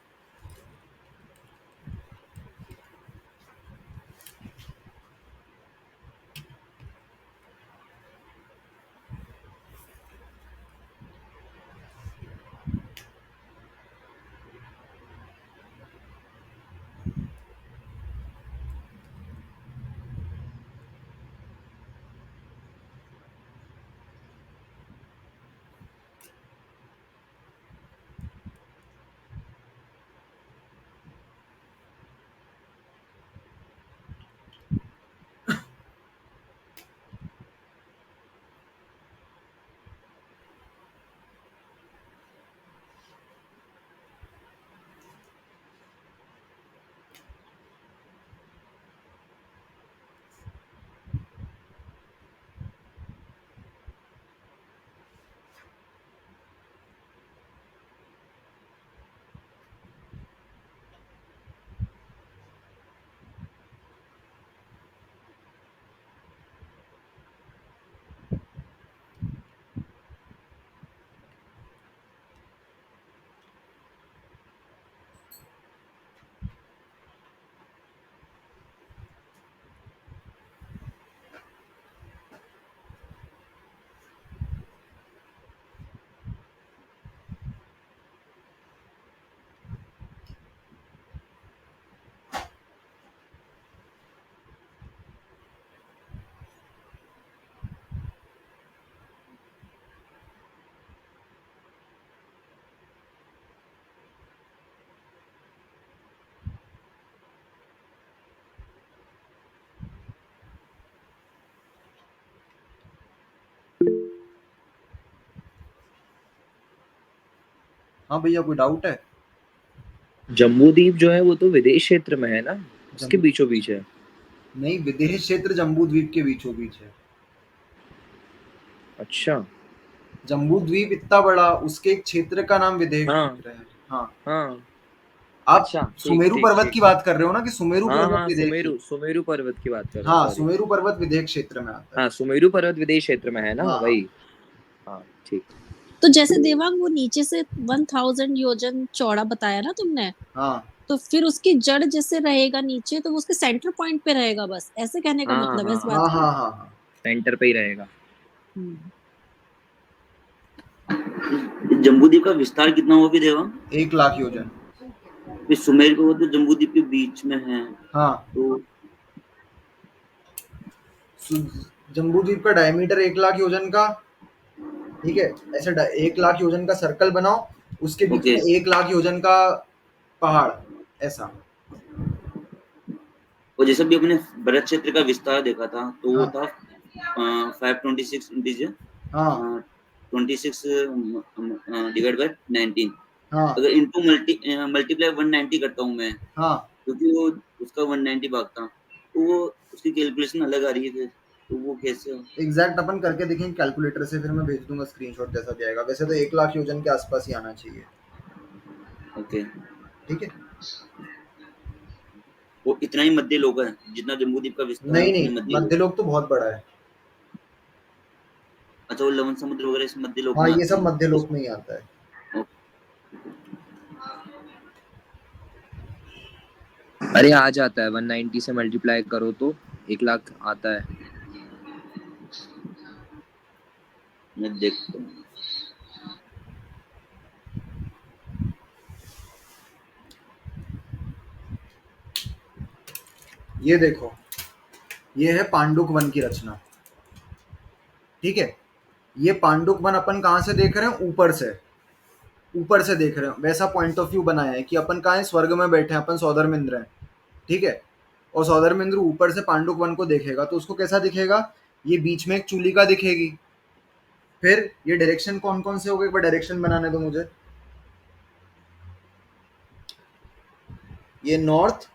A: हाँ भैया, कोई डाउट है?
C: जम्बू द्वीप जो है वो तो विदेश क्षेत्र में है ना, उसके
A: जम्बू
C: बीचों बीच है।
A: नहीं, विदेश क्षेत्र जम्बू द्वीप के बीचों बीच है।
C: अच्छा।
A: जम्बू द्वीप इतना बड़ा, उसके एक क्षेत्र का नाम विदेश
C: हाँ
A: क्षेत्र है। हाँ,
C: हाँ।
A: आप
C: अच्छा, ठीक
A: सुमेरु
C: ठीक
A: पर्वत
C: ठीक।
A: की बात कर रहे हो ना, कि सुमेरु
C: हाँ
A: पर्वत
C: हाँ,
A: विदेश
C: सुमेरु
A: क्षेत्र?
C: सुमेरु पर्वत की बात कर रहा हूँ,
A: हाँ,
C: सॉरी।
A: सुमेरु पर्वत विदेश क्षेत्र में आता है।
C: हाँ, सुमेरु पर्वत विदेश क्षेत्र में है ना,
A: हाँ
C: वही। हाँ, ठीक।
B: तो जैसे देवांग वो नीचे से 1000 योजन चौड़ा बताया ना तुमने,
A: हाँ
B: तो फिर उसकी जड़ जैसे रहेगा नीचे तो वो उसके सेंटर पॉइंट पे रहेगा, बस ऐसे कहने का
C: हाँ
B: मतलब है
C: हाँ
B: इस
C: हाँ
B: बात
A: हाँ
B: का?
A: हाँ हाँ हाँ।
C: सेंटर पे ही रहेगा।
B: हम्म।
E: जम्बूद्वीप का विस्तार कितना होगा फिर देवा?
A: 1 लाख योजन।
E: फिर सुमेर को तो जम्बूद्वीप के बीच में है,
A: हाँ,
E: तो
A: जम्बू द्वीप का डायमीटर 1 लाख योजन का। ठीक है, ऐसे 1 लाख योजन का सर्कल बनाओ, उसके बीच
E: ओके।
A: में 1 लाख योजन का पहाड़, ऐसा।
E: और जैसे भी अपने भरत क्षेत्र का विस्तार देखा था तो वो
A: हाँ
E: था 526 इंटीजर,
A: हाँ
E: 26 डिवाइड बाय 19।
A: हाँ
E: अगर इंटू मल्टीप्लाई 190 करता हूँ मैं,
A: हाँ।
E: क्योंकि वो उसका 190 भाग था, तो वो उसकी कैलकुलेशन अलग आ रही है फिर, तो वो कैसे हो?
A: एग्जैक्ट अपन करके देखेंगे कैलकुलेटर से, फिर मैं भेज दूंगा स्क्रीनशॉट जैसा भी आएगा। वैसे तो 1 लाख योजन के आसपास ही आना चाहिए।
E: ओके।
A: ठीक है।
E: वो इतना ही मध्य लोग है, जितना जम्बूद्वीप का विस्तार है
A: नहीं
E: उतने
A: नहीं,
E: मध्य लोग।
A: मध्य लोक तो बहुत बड़ा है।
E: अच्छा, वो लवन समुद्र वगैरह इस मध्य लोक
A: हाँ,
E: में
A: ये
E: आते
A: सब
E: हैं
A: मध्य लोक में ही आता है।
C: अरे आ जाता है, 190 से मल्टीप्लाई करो तो 1 लाख आता है।
E: मैं देखता हूँ।
A: ये देखो, ये है पांडुक वन की रचना, ठीक है। ये पांडुक वन अपन कहाँ से देख रहे हैं? ऊपर से देख रहे हैं। वैसा पॉइंट ऑफ व्यू बनाया है कि अपन कहाँ है? स्वर्ग में बैठे हैं, अपन सौधर्मिंद्र हैं, ठीक है। और सौधर्मिंद्र ऊपर से पांडुक वन को देखेगा तो उसको कैसा दिखेगा? ये बीच में एक चूलिका दिखेगी। फिर ये डायरेक्शन कौन कौन से हो गए? एक बार डायरेक्शन बनाने दो मुझे। ये नॉर्थ,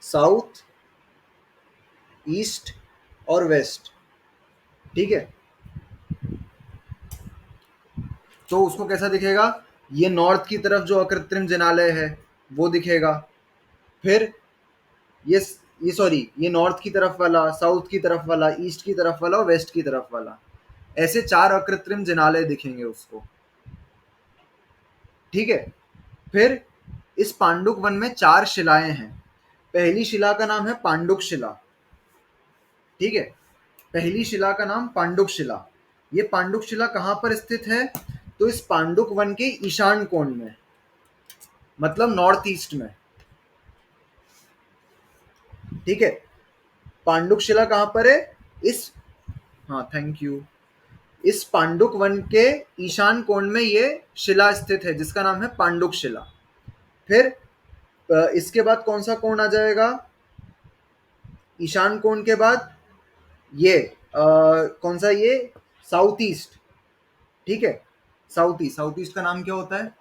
A: साउथ, ईस्ट और वेस्ट, ठीक है। तो उसको कैसा दिखेगा? ये नॉर्थ की तरफ जो अकृत्रिम जिनालय है वो दिखेगा। फिर ये सॉरी, ये नॉर्थ की तरफ वाला, साउथ की तरफ वाला, ईस्ट की तरफ वाला और वेस्ट की तरफ वाला, ऐसे 4 अकृत्रिम जिनालय दिखेंगे उसको, ठीक है। फिर इस पांडुक वन में 4 शिलाएं हैं। पहली शिला का नाम है पांडुक शिला, ठीक है। पहली शिला का नाम पांडुक शिला। ये पांडुक शिला कहाँ पर स्थित है? तो इस पांडुक वन के ईशान कोण में, मतलब नॉर्थ ईस्ट में, ठीक है। पांडुक शिला कहाँ पर है? हाँ थैंक यू, इस पांडुक वन के ईशान कोण में ये शिला स्थित है जिसका नाम है पांडुक शिला। फिर इसके बाद कौन सा कोण आ जाएगा? ईशान कोण के बाद ये कौन सा? ये साउथ ईस्ट, ठीक है। साउथ ईस्ट का नाम क्या होता है?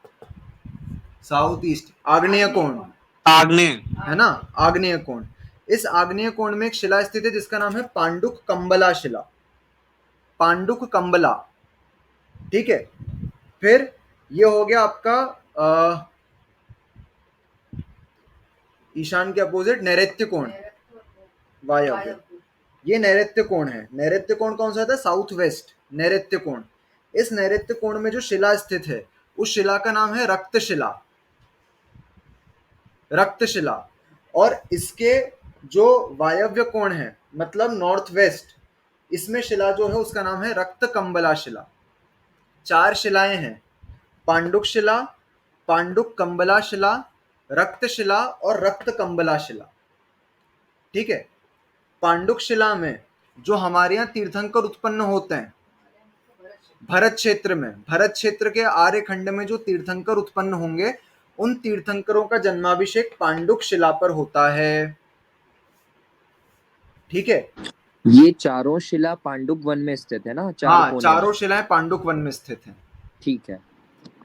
A: साउथ ईस्ट आग्नेय कोण,
D: आग्नेय,
A: है ना, आग्नेय कोण। इस आग्नेय कोण में एक शिला स्थित है जिसका नाम है पांडुक कंबला शिला, पांडुक कंबला, ठीक है। फिर ये हो गया आपका ईशान के अपोजिट नैऋत्य कोण, वायव्य। ये नैऋत्य कोण है। नैऋत्य कोण कौन सा था? साउथ वेस्ट नैऋत्य कोण। इस नैऋत्य कोण में जो शिला स्थित है उस शिला का नाम है रक्तशिला, रक्तशिला। और इसके जो वायव्य कोण है, मतलब नॉर्थ वेस्ट, इसमें शिला जो है उसका नाम है रक्त कंबला शिला। 4 शिलाएं हैं, पांडुक शिला, पांडुक कंबला शिला, रक्तशिला और रक्त कंबला शिला, ठीक है। पांडुक शिला में जो हमारे यहाँ तीर्थंकर उत्पन्न होते हैं भरत क्षेत्र में, भरत क्षेत्र के आर्य खंड में जो तीर्थंकर उत्पन्न होंगे उन तीर्थंकरों का जन्माभिषेक पांडुक शिला पर होता है, ठीक है।
C: ये चारों शिला पांडुक वन में स्थित है ना?
A: हाँ,
C: कोने
A: चारों
C: में।
A: शिलाएं पांडुक वन में स्थित हैं,
C: ठीक है।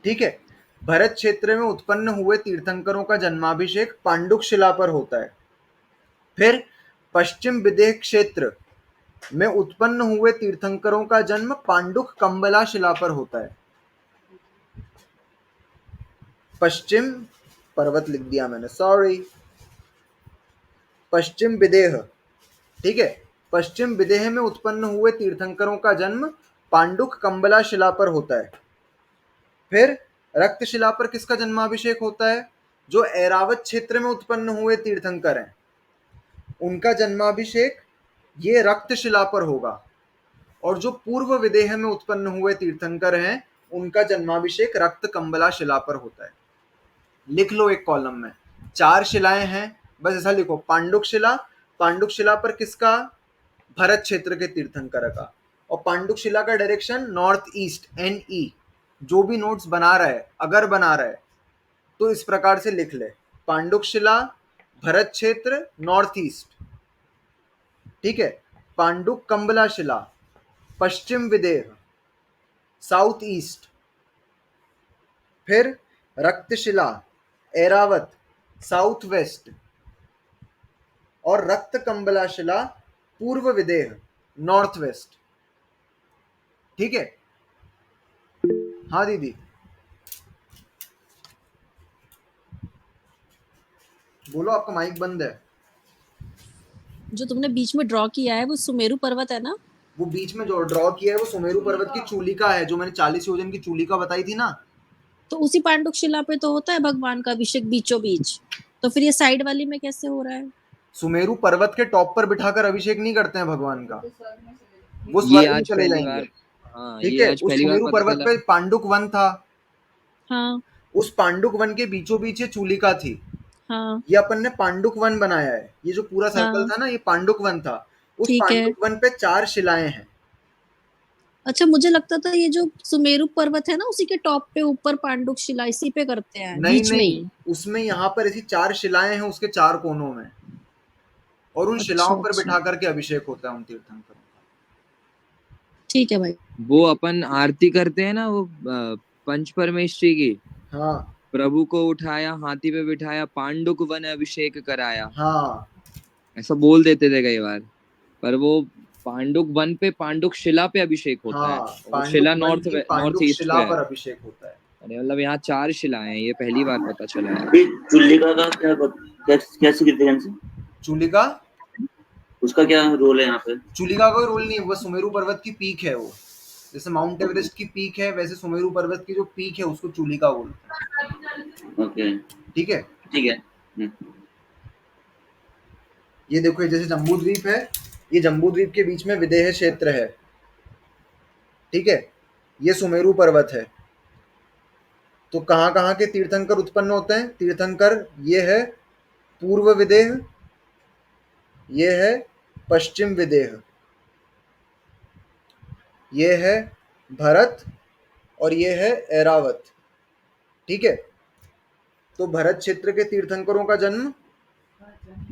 A: ठीक है। भरत क्षेत्र में उत्पन्न हुए तीर्थंकरों का जन्माभिषेक पांडुक शिला पर होता है। फिर पश्चिम विदेह क्षेत्र में उत्पन्न हुए तीर्थंकरों का जन्म पांडुक कंबला शिला पर होता है। पश्चिम पर्वत लिख दिया मैंने, सॉरी, पश्चिम विदेह, ठीक है। पश्चिम विदेह में उत्पन्न हुए तीर्थंकरों का जन्म पांडुक कंबला शिला पर होता है। फिर रक्तशिला पर किसका जन्माभिषेक होता है? जो ऐरावत क्षेत्र में उत्पन्न हुए तीर्थंकर हैं उनका जन्माभिषेक ये रक्तशिला पर होगा। और जो पूर्व विदेह में उत्पन्न हुए तीर्थंकर हैं उनका जन्माभिषेक रक्त कंबला शिला पर होता है। लिख लो एक कॉलम में, 4 शिलाएं हैं, बस ऐसा लिखो, पांडुक शिला, पांडुक शिला पर किसका? भरत क्षेत्र के तीर्थंकर का। और पांडुक शिला का डायरेक्शन नॉर्थ ईस्ट, NE। जो भी नोट्स बना रहा है, अगर बना रहा है तो इस प्रकार से लिख ले, पांडुक शिला, भरत क्षेत्र, नॉर्थ ईस्ट, ठीक है। पांडुक कंबला शिला, पश्चिम विदेह, साउथ ईस्ट। फिर रक्तशिला, ऐरावत, साउथ वेस्ट। और रक्त कंबला शिला, पूर्व विदेह, नॉर्थ वेस्ट, ठीक है। हाँ दीदी, बोलो, आपका माइक बंद है।
B: जो तुमने बीच में ड्रॉ किया है वो सुमेरु पर्वत है ना?
A: वो बीच में जो ड्रॉ किया है वो सुमेरु पर्वत की चूलिका है, जो मैंने 40 योजन की चूलिका बताई थी ना।
B: तो उसी पांडुक शिला पे तो होता है भगवान का अभिषेक बीचों बीच, तो फिर ये साइड वाली में कैसे हो रहा है?
A: सुमेरु पर्वत के टॉप पर बिठाकर अभिषेक नहीं करते हैं भगवान का, वो
C: ये
A: स्वर्ग में
C: आज
A: चले
C: पहली
A: जाएंगे,
C: बार, हाँ
A: ठीक
C: ये
A: है।
C: आज
A: उस
C: पहली बार
A: सुमेरु
C: पता
A: पर्वत
C: चला।
A: पे पांडुक वन था,
B: हाँ,
A: उस पांडुक वन के बीचों बीच ये चूलिका थी।
B: हाँ
A: ये अपन ने पांडुक वन बनाया है। ये जो पूरा सर्कल
B: हाँ
A: था ना, ये पांडुक वन था। उस
B: ठीक है।
A: पांडुक वन पे 4 शिलाएं हैं।
B: अच्छा मुझे लगता था ये जो सुमेरु पर्वत है ना उसी के टॉप पे ऊपर पांडुक शिला इसी पे करते हैं
A: नहीं
B: बीच में
A: नहीं,
B: ही।
A: उसमें यहाँ पर ऐसी 4 शिलाएं हैं उसके 4 कोनों में, और उन
B: अच्छा
A: शिलाओं पर
B: अच्छा
A: बिठा करके अभिषेक होता है उन तीर्थंकरों का।
B: ठीक है भाई।
C: वो अपन आरती करते हैं ना, वो पंच परमेश्वरी की।
A: हाँ
C: प्रभु को उठाया, हाथी पे बिठाया, पांडुक वन अभिषेक कराया,
A: हाँ
C: ऐसा बोल देते थे कई बार। पर वो पांडुक वन पे, पांडुक शिला पे अभिषेक होता है।
A: हाँ,
C: वो
A: पांडुक
C: शिला
A: वन
C: नॉर्थ
A: की
C: नॉर्थ
A: पांडुक
C: ईस्ट
A: शिला
C: पे है।
A: पर अभिषेक होता है।
C: अरे मतलब यहाँ 4 शिलाएं हैं, ये पहली बार पता चला यार।
E: ये चुल्लिका का क्या सिग्निफिकेंस है?
A: चूलिका,
E: उसका क्या रोल है यहाँ पे?
A: चूलिका का कोई रोल नहीं है, वो सुमेरु पर्वत की पीक है। वो जैसे माउंट एवरेस्ट की पीक है, वैसे सुमेरु पर्वत की जो पीक है उसको चूलिका बोलते हैं।
E: ओके,
A: ठीक है।
E: ठीक है।
A: ये देखो, ये जैसे जम्बू द्वीप है, ये जम्बू द्वीप के बीच में विदेह क्षेत्र है। ठीक है, ये सुमेरु पर्वत है। तो कहाँ कहाँ के तीर्थंकर उत्पन्न होते हैं? तीर्थंकर ये है पूर्व विदेह, ये है पश्चिम विदेह, ये है भरत, और ये है ऐरावत। ठीक है। तो भरत क्षेत्र के तीर्थंकरों का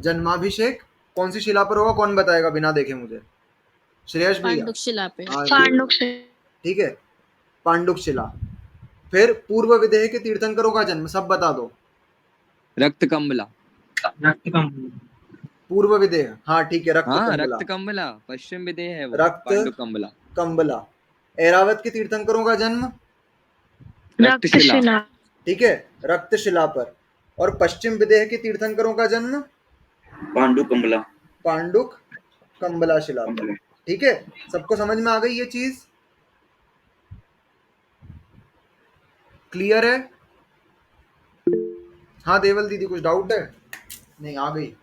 A: जन्माभिषेक कौन सी शिला पर होगा? कौन बताएगा बिना देखे मुझे? श्रेयस भैया।
B: पांडुक शिला पे।
A: हाँ, ठीक है, पांडुक शिला। फिर पूर्व विदेह के तीर्थंकरों का जन्म सब बता दो।
C: रक्त कंबला।
A: पूर्व विदेह, हाँ ठीक है, रक्त
C: हाँ
A: कंबला।
C: रक्त कंबला, पश्चिम विदेह है वो,
A: रक्त
C: पांडुक कंबला।
A: कंबला। ऐरावत के तीर्थंकरों का जन्म
C: रक्तशिला।
A: ठीक है, रक्तशिला पर। और पश्चिम विदेह के तीर्थंकरों का जन्म
E: पांडुक कंबला।
A: पांडुक कंबला शिला पर। ठीक है, सबको समझ में आ गई ये चीज? क्लियर है? हाँ देवल दीदी, कुछ डाउट है? नहीं, आ गई।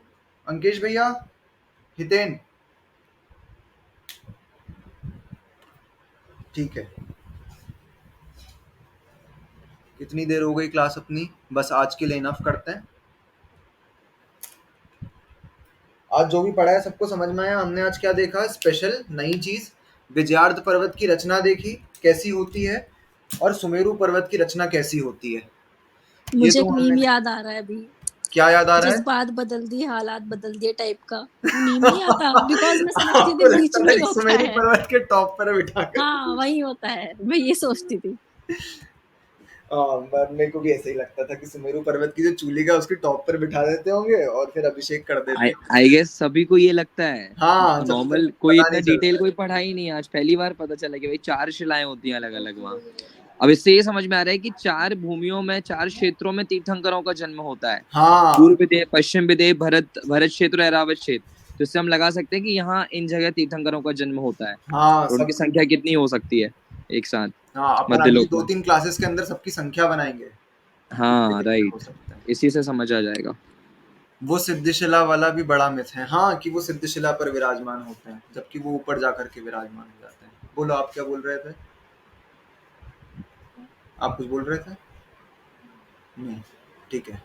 A: अंकेश भैया, हितेन, ठीक है। कितनी देर हो गई क्लास अपनी? बस आज के लिए इनफ करते हैं। आज जो भी पढ़ा है सबको समझ में आया? हमने आज क्या देखा? स्पेशल नई चीज, विजयार्ध पर्वत की रचना देखी कैसी होती है, और सुमेरु पर्वत की रचना कैसी होती है। ये
B: मुझे
A: तो
B: एक मीम
A: हमने,
B: याद आ रहा है अभी,
A: क्या याद आ रहा है?
B: जज्बात बदल दिए हालात बदल दिए टाइप का मीम नहीं आता, बिकॉज मैं समझती
A: आपको
B: थी बीच
A: लगता
B: में
A: है
B: ही होता
A: सुमेरु
B: है।
A: पर्वत के टॉप पर बिठा कर?
B: हाँ वही होता है, मैं ये सोचती थी।
A: मेरे को भी ऐसे ही लगता था कि सुमेरु पर्वत की जो चूलिका उसके टॉप पर बिठा देते होंगे और फिर अभिषेक कर देते हैं।
C: आई गेस सभी को ये लगता है।
A: हाँ, जब तक
C: नॉर्मल कोई
A: पता
C: इतना
A: नहीं चलता
C: डिटेल
A: है।
C: कोई पढ़ा ही नहीं, आज पहली बार पता चला कि भाई 4 शिलाएं होती हैं अलग अलग वहाँ। अब इससे ये समझ में आ रहा है कि 4 भूमियों में, 4 क्षेत्रों में तीर्थंकरों का जन्म होता है।
A: हाँ
C: पूर्व विदेह, पश्चिम विदेह, भरत क्षेत्र, ऐरावत क्षेत्र। तो इससे हम लगा सकते हैं कि यहाँ इन जगह तीर्थंकरों का जन्म होता है।
A: हाँ,
C: और उनकी
A: सब।
C: संख्या कितनी हो सकती है एक साथ
A: हाँ, अपन
C: मध्य
A: अगली
C: लोक में?
A: 2-3 क्लासेस के अंदर सबकी संख्या बनाएंगे।
C: हाँ
A: कितने हो
C: राइट,
A: सकते हैं।
C: इसी से समझ आ जाएगा।
A: वो सिद्धिशिला वाला भी बड़ा मिथ है, हाँ, कि वो सिद्धिशिला पर विराजमान होते हैं जबकि वो ऊपर जाकर के विराजमान हो जाते हैं। बोलो, आप क्या बोल रहे थे? आप कुछ बोल रहे थे? नहीं, ठीक है।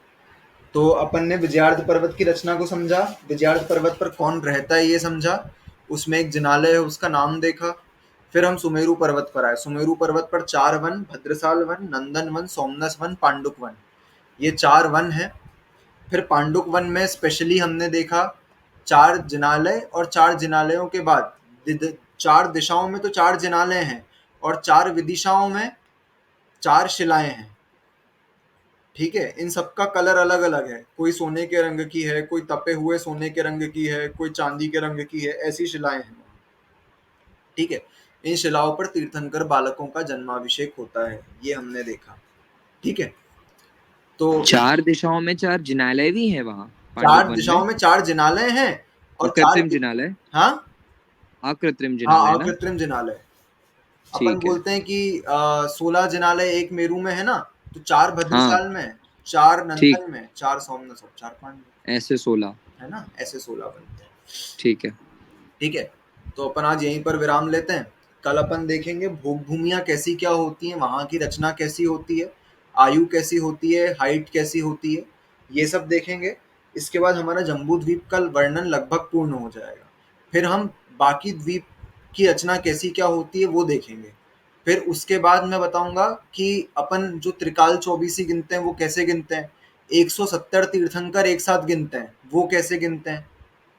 A: तो अपन ने विजयार्ध पर्वत की रचना को समझा, विजयार्ध पर्वत पर कौन रहता है ये समझा, उसमें एक जिनालय है उसका नाम देखा। फिर हम सुमेरु पर्वत पर आए। सुमेरु पर्वत पर 4 वन, भद्रसाल वन, नंदन वन, सोमनस वन, पांडुक वन, ये 4 वन है। फिर पांडुक वन में स्पेशली हमने देखा 4 जिनालय, और 4 जिनालयों के बाद 4 दिशाओं में तो 4 जिनालय हैं, और 4 विदिशाओं में 4 शिलाएं हैं। ठीक है, इन सबका कलर अलग अलग है, कोई सोने के रंग की है, कोई तपे हुए सोने के रंग की है, कोई चांदी के रंग की है, ऐसी शिलाएं हैं। ठीक है, इन शिलाओं पर तीर्थंकर बालकों का जन्माभिषेक होता है, ये हमने देखा। ठीक है, तो
C: 4 दिशाओं में 4 जिनालय भी हैं वहाँ
A: 4 दिशाओं में 4 जिनालय हैं, और 4
C: अकृत्रिम जिनालय।
A: हाँ
C: अकृत्रिम
A: हाँ,
C: जिनालय ना?
A: अकृत्रिम जिनालय। अपन
C: ठीक है।
A: बोलते हैं कि 16 जिनालय एक मेरू में है ना, तो 4
C: हाँ
A: भद्रसाल में, 4
C: ठीक,
A: नंदन में, 4 सोमनस और 4 पांडव,
C: ऐसे 16।
A: है ना, ऐसे 16 बनते हैं।
C: ठीक है।
A: ठीक है, तो अपन आज यहीं पर विराम लेते हैं। कल अपन देखेंगे भोग भूमियाँ कैसी क्या होती हैं, वहाँ की रचना कैसी होती है, आयु कैसी होती है, हाइट कैसी होती है, ये सब देखेंगे। इसके बाद हमारा जम्बूद्वीप का वर्णन लगभग पूर्ण हो जाएगा। फिर हम बाकी द्वीप की रचना कैसी क्या होती है वो देखेंगे। फिर उसके बाद मैं बताऊंगा कि अपन जो त्रिकाल चौबीसी गिनते हैं वो कैसे गिनते हैं, 170 तीर्थंकर एक साथ गिनते हैं वो कैसे गिनते हैं,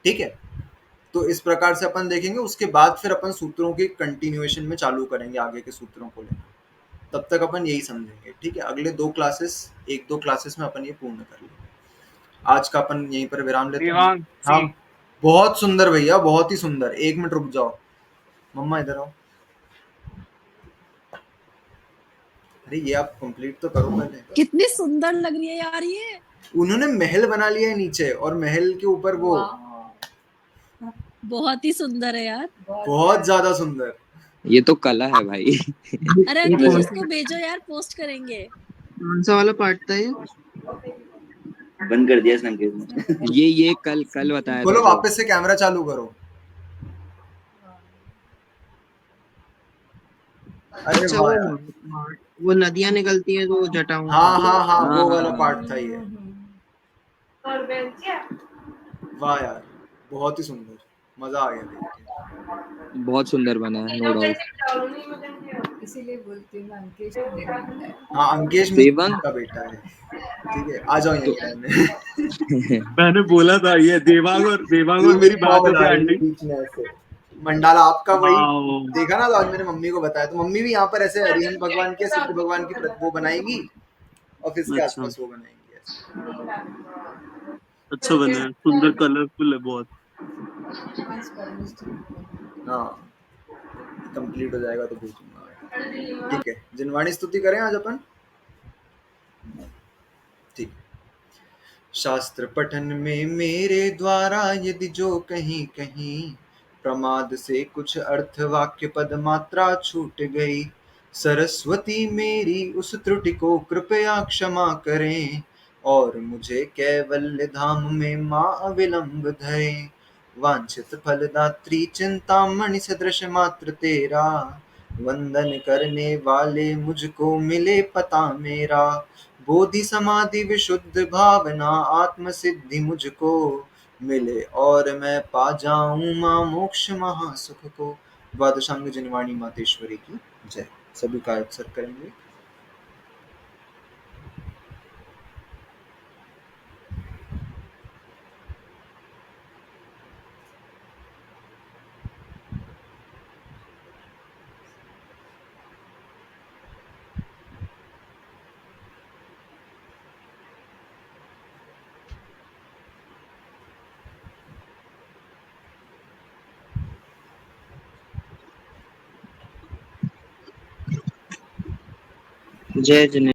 A: ठीक है। तो इस प्रकार से अपन देखेंगे। उसके बाद फिर अपन सूत्रों के कंटिन्यूएशन में चालू करेंगे आगे के सूत्रों को लेना। तब तक अपन यही समझेंगे, ठीक है। अगले 2 क्लासेस, 1-2 क्लासेस में अपन ये पूर्ण कर लेंगे। आज का अपन यहीं पर विराम लेते हैं।
F: देवांग
A: हाँ, बहुत सुंदर भैया, बहुत ही सुंदर। 1 मिनट रुक जाओ, मम्मा इधर आओ। अरे ये आप कंप्लीट तो करो पहले।
B: कितनी सुंदर लग रही है यार ये।
A: उन्होंने महल बना लिया है नीचे, और महल के ऊपर वो
B: बहुत ही सुंदर है यार।
A: बहुत ज्यादा सुंदर।
C: ये तो कला है भाई।
B: अरे
D: ये
B: अनीश
D: कौन
B: इसको भेजो यार, पोस्ट करेंगे।
D: कौन सा वाला पार्ट था ये?
E: बंद कर दिया संकेत ने।
C: ये कल बताया था
A: बोलो
C: जो।
A: वापस से कैमरा चालू करो। अरे
D: अच्छा
A: वाह यार।
D: वो नदियां निकलती हैं तो जटाओं
A: हाँ हाँ हाँ,
C: हाँ,
A: वो वाला
C: हाँ।
A: पार्ट था ये। वाह यार, बहुत ही सुंदर, मजा आ गया देख के।
C: बहुत सुंदर बना है, नो डाउट।
G: इसीलिए बोलती हूँ अंकेश को देवांग है।
A: हाँ, अंकेश
C: देवांग
A: मिश्रा का बेटा है, ठीक है। आ जाओ
C: तो
A: यहीं रहने।
D: मैंने बोला था ये देवांग और मेरी बात होती है आंटी।
A: बीच में ऐसे मंडाला आपका वही
D: वाओ।
A: देखा ना। तो आज मैंने मम्मी को बताया, तो मम्मी भी यहाँ पर ऐसे हरिहर भगवान की, सिद्ध भगवान की वो बनाएगी, और फिर इसके
D: अच्छा
A: आसपास वो बनाएंगी ऐसे।
D: अच्छा बना है, सुंदर कलरफुल है बहुत।
A: हाँ, कंप्लीट हो जाएगा तो भेजूंगा, ठीक है। जिनवाणी स्तुति करें आज अपन, ठीक। शास्त्र पठन में मेरे द्वारा यदि जो कहीं कहीं प्रमाद से कुछ अर्थ वाक्य पद मात्रा छूट गई, सरस्वती मेरी उस त्रुटि को कृपया क्षमा करें, और मुझे कैवल्य धाम में माँ अविलंब धरें। वांछित फलदात्री चिंतामणि सदृश मात्र तेरा, वंदन करने वाले मुझको मिले पता मेरा। बोधि समाधि विशुद्ध भावना आत्म सिद्धि मुझको मिले, और मैं पा जाऊं माँ मोक्ष महासुख को। द्वादशांग जिनवाणी मातेश्वरी की जय। सभी का अवसर करेंगे।
D: जय जिने